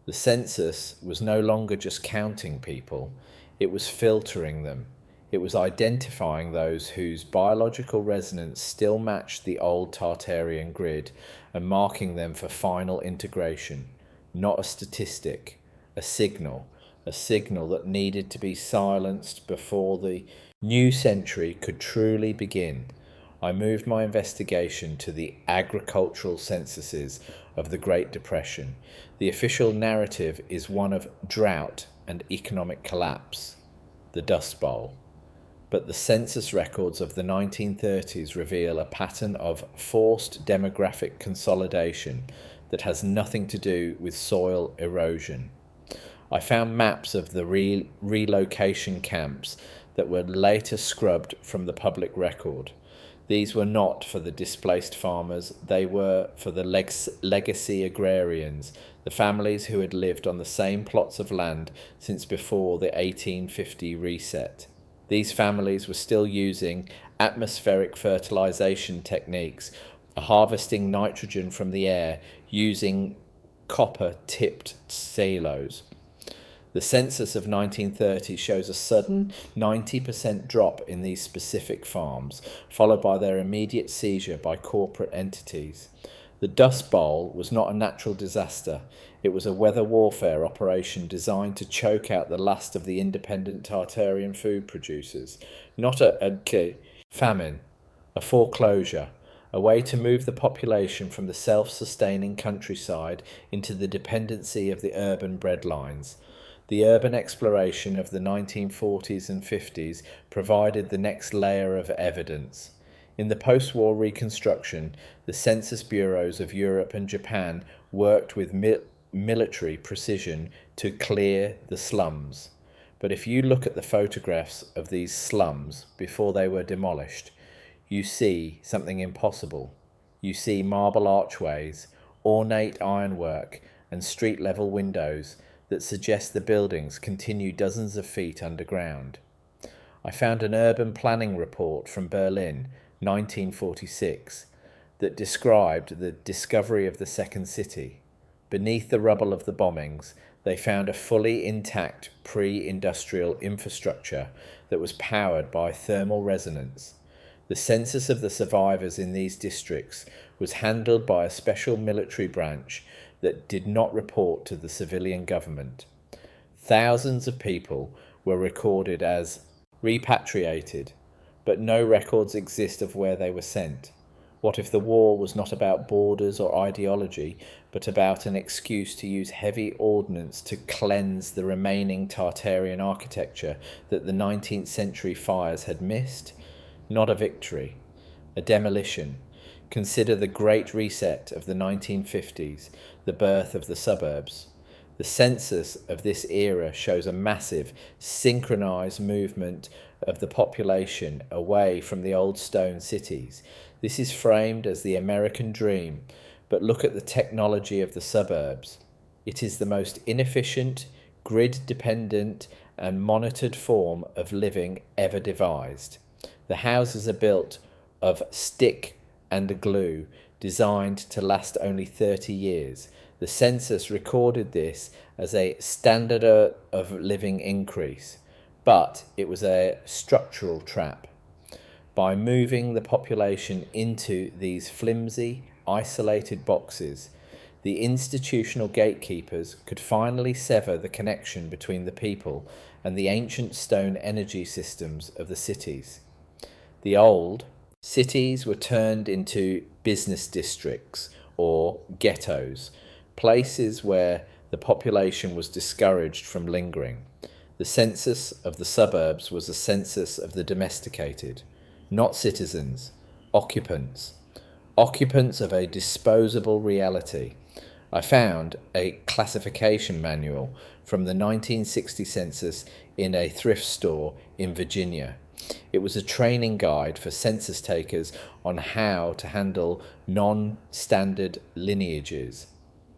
The census was no longer just counting people, it was filtering them. It was identifying those whose biological resonance still matched the old Tartarian grid and marking them for final integration. Not a statistic, a signal that needed to be silenced before the new century could truly begin. I moved my investigation to the agricultural censuses of the Great Depression. The official narrative is one of drought and economic collapse, the Dust Bowl. But the census records of the 1930s reveal a pattern of forced demographic consolidation that has nothing to do with soil erosion. I found maps of the relocation camps that were later scrubbed from the public record. These were not for the displaced farmers, they were for the legacy agrarians, the families who had lived on the same plots of land since before the 1850 reset. These families were still using atmospheric fertilization techniques, harvesting nitrogen from the air using copper-tipped silos. The census of 1930 shows a sudden 90% drop in these specific farms, followed by their immediate seizure by corporate entities. The Dust Bowl was not a natural disaster. It was a weather warfare operation designed to choke out the last of the independent Tartarian food producers. Not a famine, a foreclosure, a way to move the population from the self-sustaining countryside into the dependency of the urban breadlines. The urban exploration of the 1940s and 50s provided the next layer of evidence. In the post-war reconstruction, the census bureaus of Europe and Japan worked with military precision to clear the slums. But if you look at the photographs of these slums before they were demolished, you see something impossible. You see marble archways, ornate ironwork, and street-level windows that suggest the buildings continue dozens of feet underground. I found an urban planning report from Berlin, 1946, that described the discovery of the second city. Beneath the rubble of the bombings, they found a fully intact pre-industrial infrastructure that was powered by thermal resonance. The census of the survivors in these districts was handled by a special military branch that did not report to the civilian government. Thousands of people were recorded as repatriated, but no records exist of where they were sent. What if the war was not about borders or ideology, but about an excuse to use heavy ordnance to cleanse the remaining Tartarian architecture that the 19th century fires had missed? Not a victory, a demolition. Consider the Great Reset of the 1950s, the birth of the suburbs. The census of this era shows a massive, synchronized movement of the population away from the old stone cities. This is framed as the American dream, but look at the technology of the suburbs. It is the most inefficient, grid-dependent, and monitored form of living ever devised. The houses are built of stick and glue, designed to last only 30 years. The census recorded this as a standard of living increase, but it was a structural trap. By moving the population into these flimsy, isolated boxes, the institutional gatekeepers could finally sever the connection between the people and the ancient stone energy systems of the cities. The old cities were turned into business districts or ghettos, places where the population was discouraged from lingering. The census of the suburbs was a census of the domesticated, not citizens, occupants of a disposable reality. I found a classification manual from the 1960 census in a thrift store in Virginia. It was a training guide for census takers on how to handle non-standard lineages.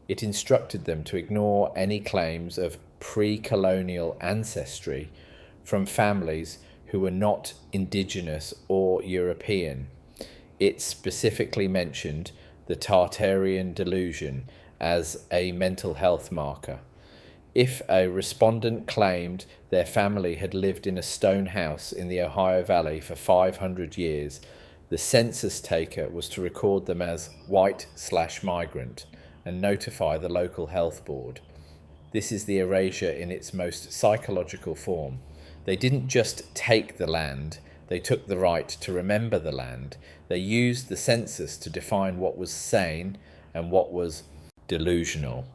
It instructed them to ignore any claims of pre-colonial ancestry from families who were not indigenous or European. It specifically mentioned the Tartarian delusion as a mental health marker. If a respondent claimed their family had lived in a stone house in the Ohio Valley for 500 years, the census taker was to record them as white/migrant and notify the local health board. This is the erasure in its most psychological form. They didn't just take the land, they took the right to remember the land. They used the census to define what was sane and what was delusional.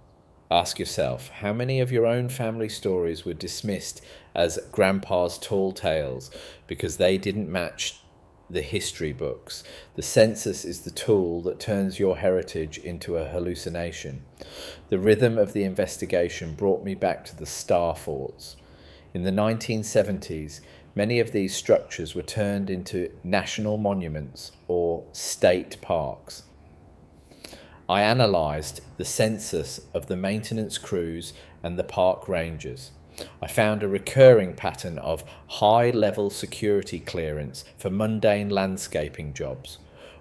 Ask yourself, how many of your own family stories were dismissed as grandpa's tall tales because they didn't match the history books? The census is the tool that turns your heritage into a hallucination. The rhythm of the investigation brought me back to the star forts. In the 1970s, many of these structures were turned into national monuments or state parks. I analysed the census of the maintenance crews and the park rangers. I found a recurring pattern of high-level security clearance for mundane landscaping jobs.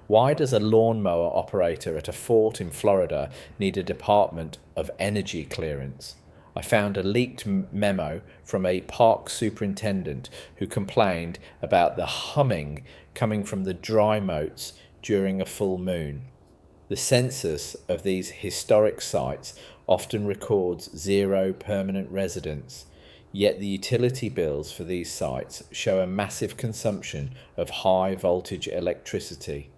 Why does a lawnmower operator at a fort in Florida need a Department of Energy clearance? I found a leaked memo from a park superintendent who complained about the humming coming from the dry moats during a full moon. The census of these historic sites often records 0 permanent residents, yet the utility bills for these sites show a massive consumption of high voltage electricity.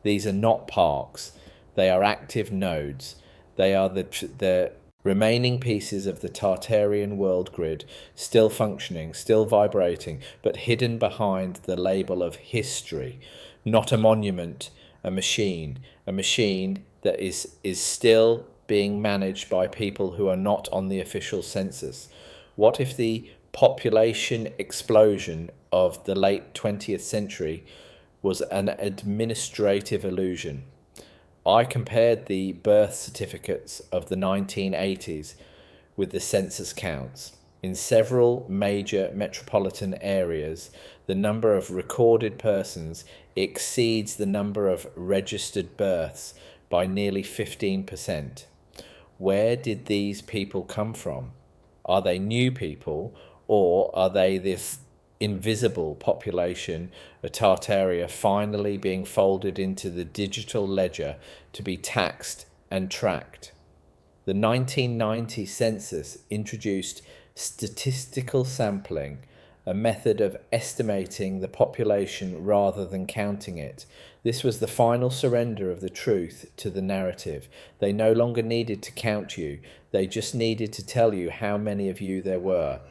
These are not parks, they are active nodes. They are the remaining pieces of the Tartarian world grid, still functioning, still vibrating, but hidden behind the label of history, not a monument, a machine that is still being managed by people who are not on the official census. What if the population explosion of the late 20th century was an administrative illusion? I compared the birth certificates of the 1980s with the census counts. In several major metropolitan areas, the number of recorded persons exceeds the number of registered births by nearly 15%. Where did these people come from? Are they new people, or are they this invisible population of Tartaria finally being folded into the digital ledger to be taxed and tracked? The 1990 census introduced statistical sampling, a method of estimating the population rather than counting it. This was the final surrender of the truth to the narrative. They no longer needed to count you, they just needed to tell you how many of you there were.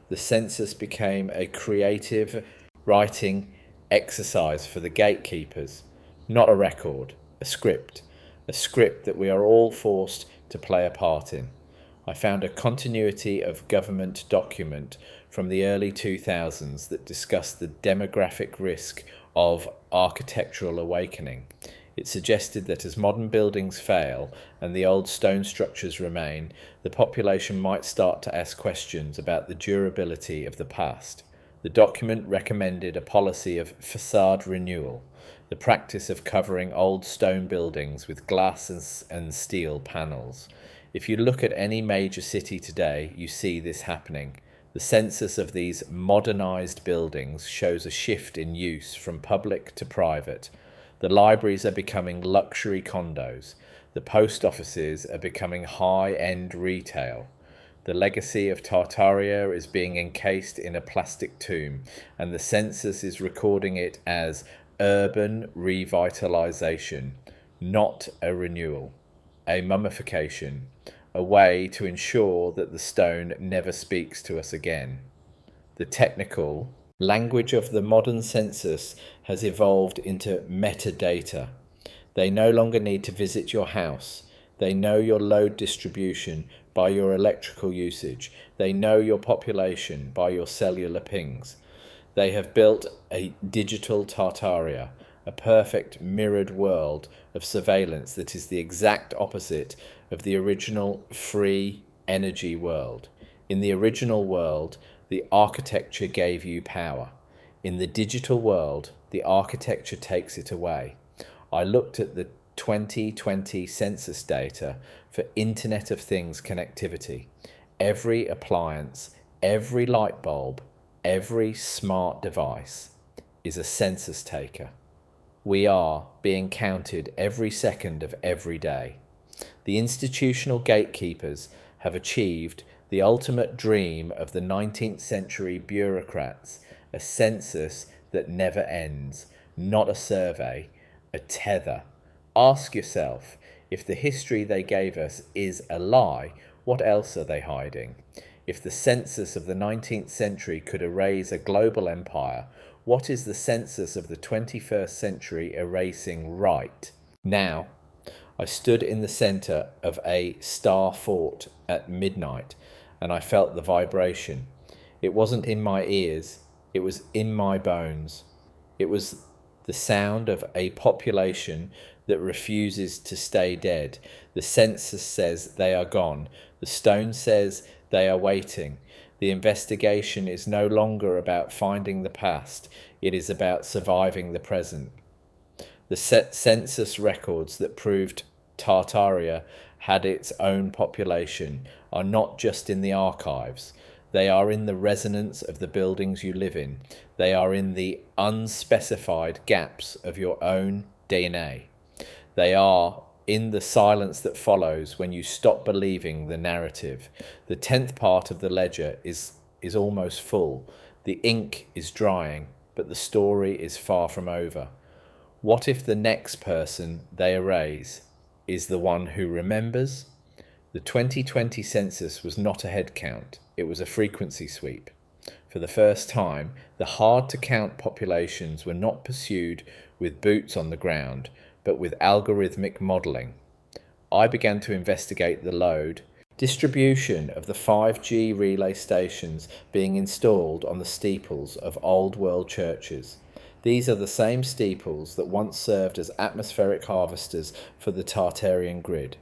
The census became a creative writing exercise for the gatekeepers, not a record, a script that we are all forced to play a part in. I found a continuity of government document from the early 2000s that discussed the demographic risk of architectural awakening. It suggested that as modern buildings fail and the old stone structures remain, the population might start to ask questions about the durability of the past. The document recommended a policy of facade renewal, the practice of covering old stone buildings with glass and steel panels. If you look at any major city today, you see this happening. The census of these modernized buildings shows a shift in use from public to private. The libraries are becoming luxury condos. The post offices are becoming high-end retail. The legacy of Tartaria is being encased in a plastic tomb, and the census is recording it as urban revitalization, not a renewal, a mummification, a way to ensure that the stone never speaks to us again. The technical language of the modern census has evolved into metadata. They no longer need to visit your house. They know your load distribution by your electrical usage. They know your population by your cellular pings. They have built a digital Tartaria, a perfect mirrored world of surveillance that is the exact opposite of the original free energy world. In the original world, the architecture gave you power. In the digital world, the architecture takes it away. I looked at the 2020 census data for Internet of Things connectivity. Every appliance, every light bulb, every smart device is a census taker. We are being counted every second of every day. The institutional gatekeepers have achieved the ultimate dream of the 19th century bureaucrats, a census that never ends, not a survey, a tether. Ask yourself, if the history they gave us is a lie, what else are they hiding? If the census of the 19th century could erase a global empire, what is the census of the 21st century erasing right now? I stood in the center of a star fort at midnight, and I felt the vibration. It wasn't in my ears, it was in my bones. It was the sound of a population that refuses to stay dead. The census says they are gone. The stone says they are waiting. The investigation is no longer about finding the past. It is about surviving the present. The census records that proved Tartaria had its own population are not just in the archives. They are in the resonance of the buildings you live in. They are in the unspecified gaps of your own DNA. They are in the silence that follows when you stop believing the narrative. The 10th part of the ledger is almost full. The ink is drying, but the story is far from over. What if the next person they erase is the one who remembers? The 2020 census was not a head count, it was a frequency sweep. For the first time, the hard-to-count populations were not pursued with boots on the ground, but with algorithmic modelling. I began to investigate the load distribution of the 5G relay stations being installed on the steeples of old world churches. These are the same steeples that once served as atmospheric harvesters for the Tartarian grid.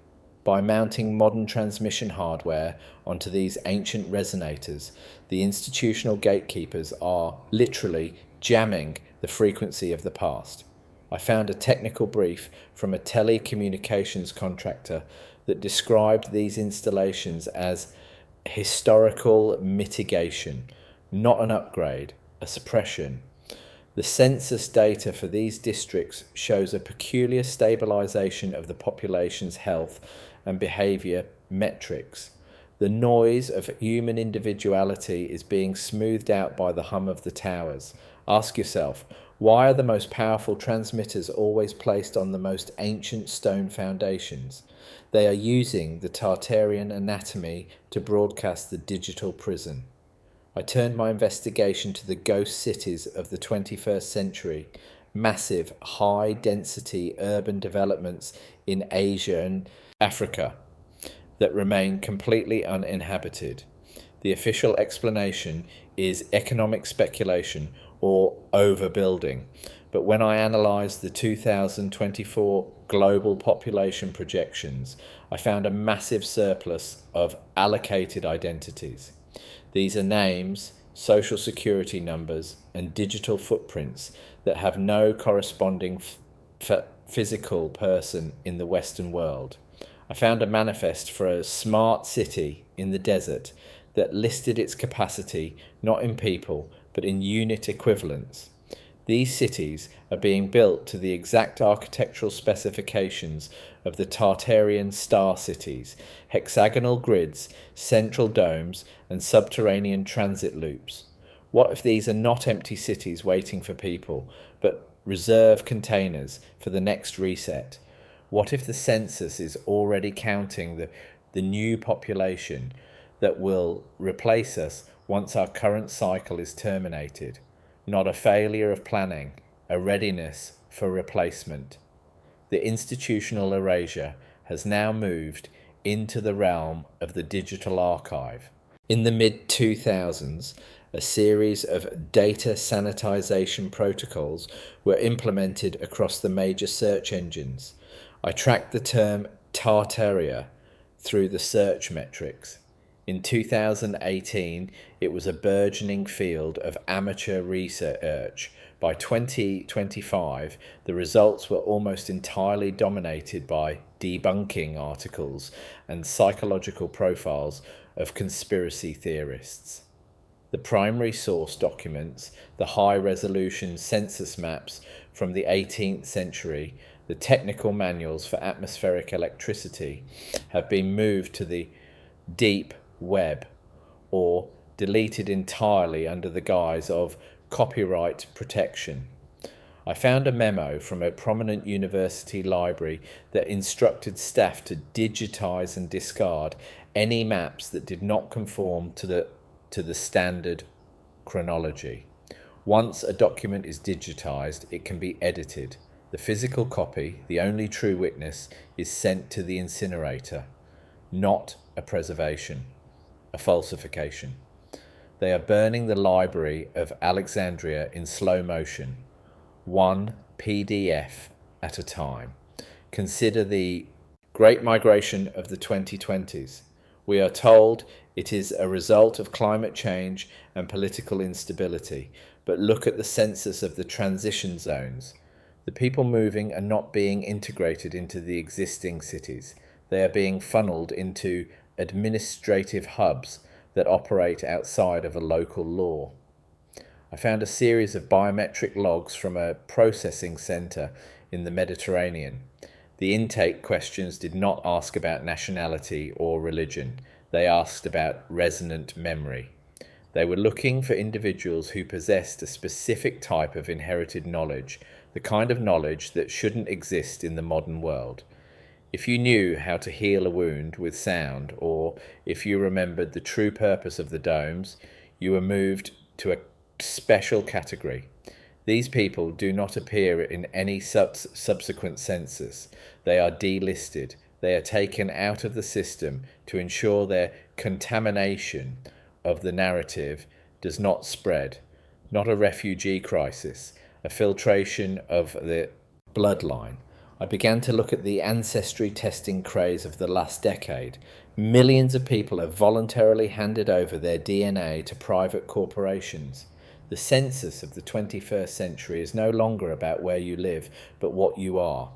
By mounting modern transmission hardware onto these ancient resonators, the institutional gatekeepers are literally jamming the frequency of the past. I found a technical brief from a telecommunications contractor that described these installations as historical mitigation, not an upgrade, a suppression. The census data for these districts shows a peculiar stabilization of the population's health and behavior metrics. The noise of human individuality is being smoothed out by the hum of the towers. Ask yourself, why are the most powerful transmitters always placed on the most ancient stone foundations? They are using the Tartarian anatomy to broadcast the digital prison. I turned my investigation to the ghost cities of the 21st century, massive, high-density urban developments in Asia and Africa that remain completely uninhabited. The official explanation is economic speculation or overbuilding, but when I analysed the 2024 global population projections, I found a massive surplus of allocated identities. These are names, social security numbers, and digital footprints that have no corresponding physical person in the Western world. I found a manifest for a smart city in the desert that listed its capacity not in people but in unit equivalents. These cities are being built to the exact architectural specifications of the Tartarian star cities, hexagonal grids, central domes, and subterranean transit loops. What if these are not empty cities waiting for people, but reserve containers for the next reset? What if the census is already counting the new population that will replace us once our current cycle is terminated? Not a failure of planning, a readiness for replacement. The institutional erasure has now moved into the realm of the digital archive. In the mid-2000s, a series of data sanitization protocols were implemented across the major search engines. I tracked the term Tartaria through the search metrics. In 2018, it was a burgeoning field of amateur research. By 2025, the results were almost entirely dominated by debunking articles and psychological profiles of conspiracy theorists. The primary source documents, the high-resolution census maps from the 18th century, the technical manuals for atmospheric electricity, have been moved to the deep web or deleted entirely under the guise of copyright protection. I found a memo from a prominent university library that instructed staff to digitize and discard any maps that did not conform to the standard chronology. Once a document is digitized, it can be edited. The physical copy, the only true witness, is sent to the incinerator, not a preservation, a falsification. They are burning the Library of Alexandria in slow motion, one PDF at a time. Consider the Great Migration of the 2020s. We are told it is a result of climate change and political instability, but look at the census of the transition zones. The people moving are not being integrated into the existing cities. They are being funneled into administrative hubs that operate outside of a local law. I found a series of biometric logs from a processing centre in the Mediterranean. The intake questions did not ask about nationality or religion. They asked about resonant memory. They were looking for individuals who possessed a specific type of inherited knowledge, the kind of knowledge that shouldn't exist in the modern world. If you knew how to heal a wound with sound, or if you remembered the true purpose of the domes, you were moved to a special category. These people do not appear in any subsequent census. They are delisted. They are taken out of the system to ensure their contamination of the narrative does not spread. Not a refugee crisis, a filtration of the bloodline. I began to look at the ancestry testing craze of the last decade. Millions of people have voluntarily handed over their DNA to private corporations. The census of the 21st century is no longer about where you live, but what you are.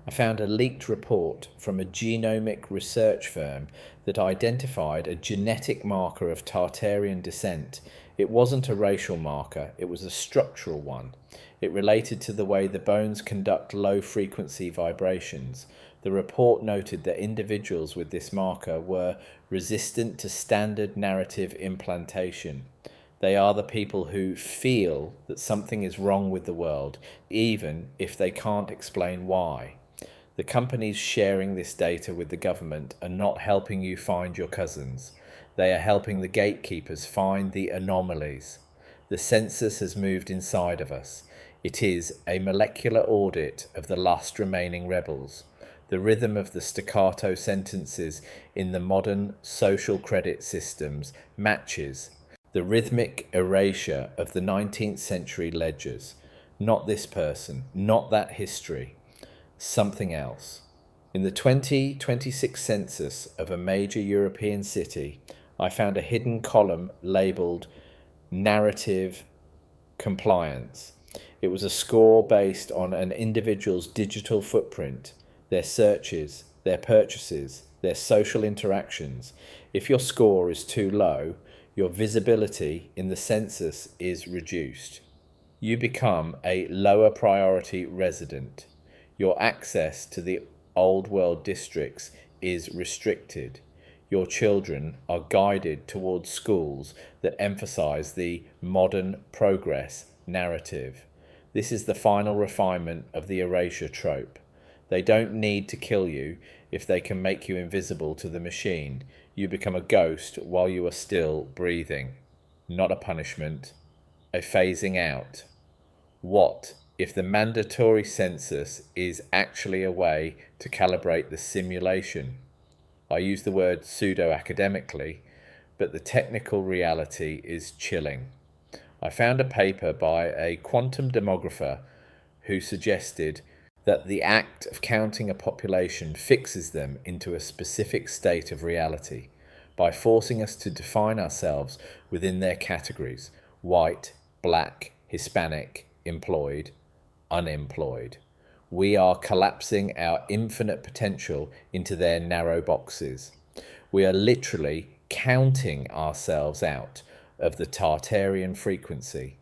I found a leaked report from a genomic research firm that identified a genetic marker of Tartarian descent. It wasn't a racial marker, it was a structural one. It related to the way the bones conduct low-frequency vibrations. The report noted that individuals with this marker were resistant to standard narrative implantation. They are the people who feel that something is wrong with the world, even if they can't explain why. The companies sharing this data with the government are not helping you find your cousins. They are helping the gatekeepers find the anomalies. The census has moved inside of us. It is a molecular audit of the last remaining rebels. The rhythm of the staccato sentences in the modern social credit systems matches the rhythmic erasure of the 19th century ledgers. Not this person, not that history, something else. In the 2026 census of a major European city, I found a hidden column labelled Narrative Compliance. It was a score based on an individual's digital footprint, their searches, their purchases, their social interactions. If your score is too low, your visibility in the census is reduced. You become a lower priority resident. Your access to the old world districts is restricted. Your children are guided towards schools that emphasize the modern progress narrative. This is the final refinement of the erasure trope. They don't need to kill you if they can make you invisible to the machine. You become a ghost while you are still breathing. Not a punishment, a phasing out. What if the mandatory census is actually a way to calibrate the simulation? I use the word pseudo-academically, but the technical reality is chilling. I found a paper by a quantum demographer who suggested that the act of counting a population fixes them into a specific state of reality by forcing us to define ourselves within their categories: white, black, Hispanic, employed, unemployed. We are collapsing our infinite potential into their narrow boxes. We are literally counting ourselves out of the Tartarian frequency.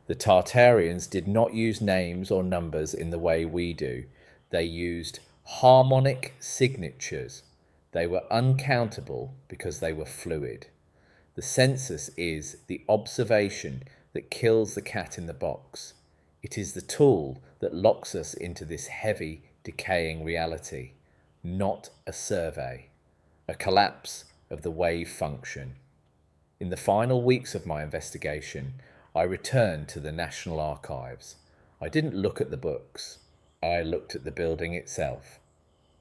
The Tartarians did not use names or numbers in the way we do. They used harmonic signatures. They were uncountable because they were fluid. The census is the observation that kills the cat in the box. It is the tool that locks us into this heavy, decaying reality, not a survey, a collapse of the wave function. In the final weeks of my investigation, I returned to the National Archives. I didn't look at the books. I looked at the building itself.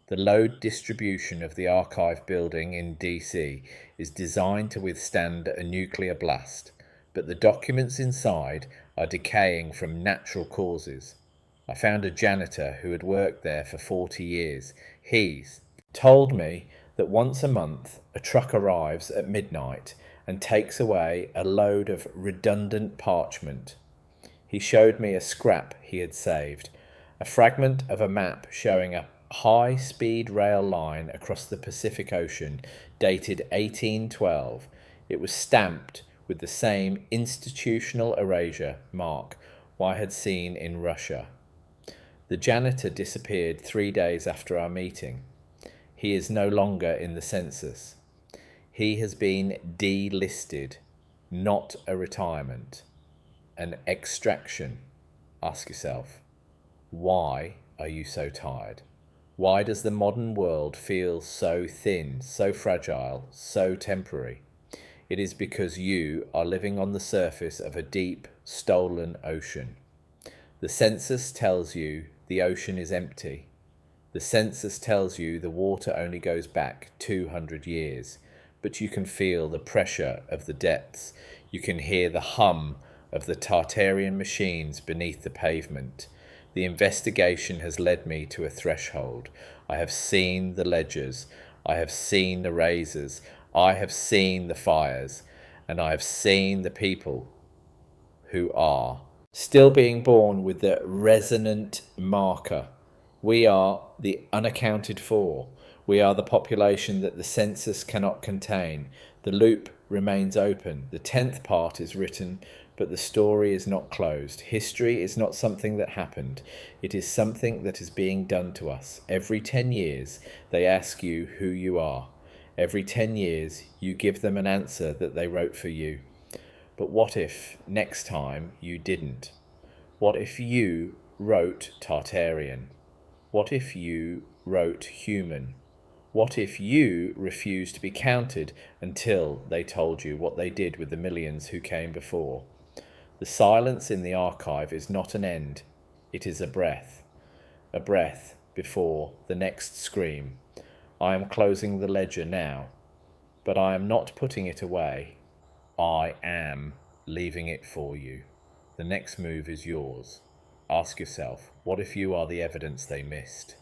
The load distribution of the archive building in DC is designed to withstand a nuclear blast, but the documents inside are decaying from natural causes. I found a janitor who had worked there for 40 years. He told me that once a month a truck arrives at midnight and takes away a load of redundant parchment. He showed me a scrap he had saved, a fragment of a map showing a high-speed rail line across the Pacific Ocean, dated 1812. It was stamped with the same institutional erasure mark I had seen in Russia. The janitor disappeared 3 days after our meeting. He is no longer in the census. He has been delisted, not a retirement, an extraction. Ask yourself, why are you so tired? Why does the modern world feel so thin, so fragile, so temporary? It is because you are living on the surface of a deep, stolen ocean. The census tells you the ocean is empty. The census tells you the water only goes back 200 years, but you can feel the pressure of the depths. You can hear the hum of the Tartarian machines beneath the pavement. The investigation has led me to a threshold. I have seen the ledgers. I have seen the razors. I have seen the fires. And I have seen the people who are still being born with the resonant marker. We are the unaccounted for. We are the population that the census cannot contain. The loop remains open. The 10th part is written But the story is not closed. History is not something that happened. It is something that is being done to us. Every 10 years, they ask you who you are. Every 10 years, you give them an answer that they wrote for you. But what if, next time, you didn't? What if you wrote Tartarian? What if you wrote human? What if you refused to be counted until they told you what they did with the millions who came before? The silence in the archive is not an end. It is a breath before the next scream. I am closing the ledger now, but I am not putting it away. I am leaving it for you. The next move is yours. Ask yourself, what if you are the evidence they missed?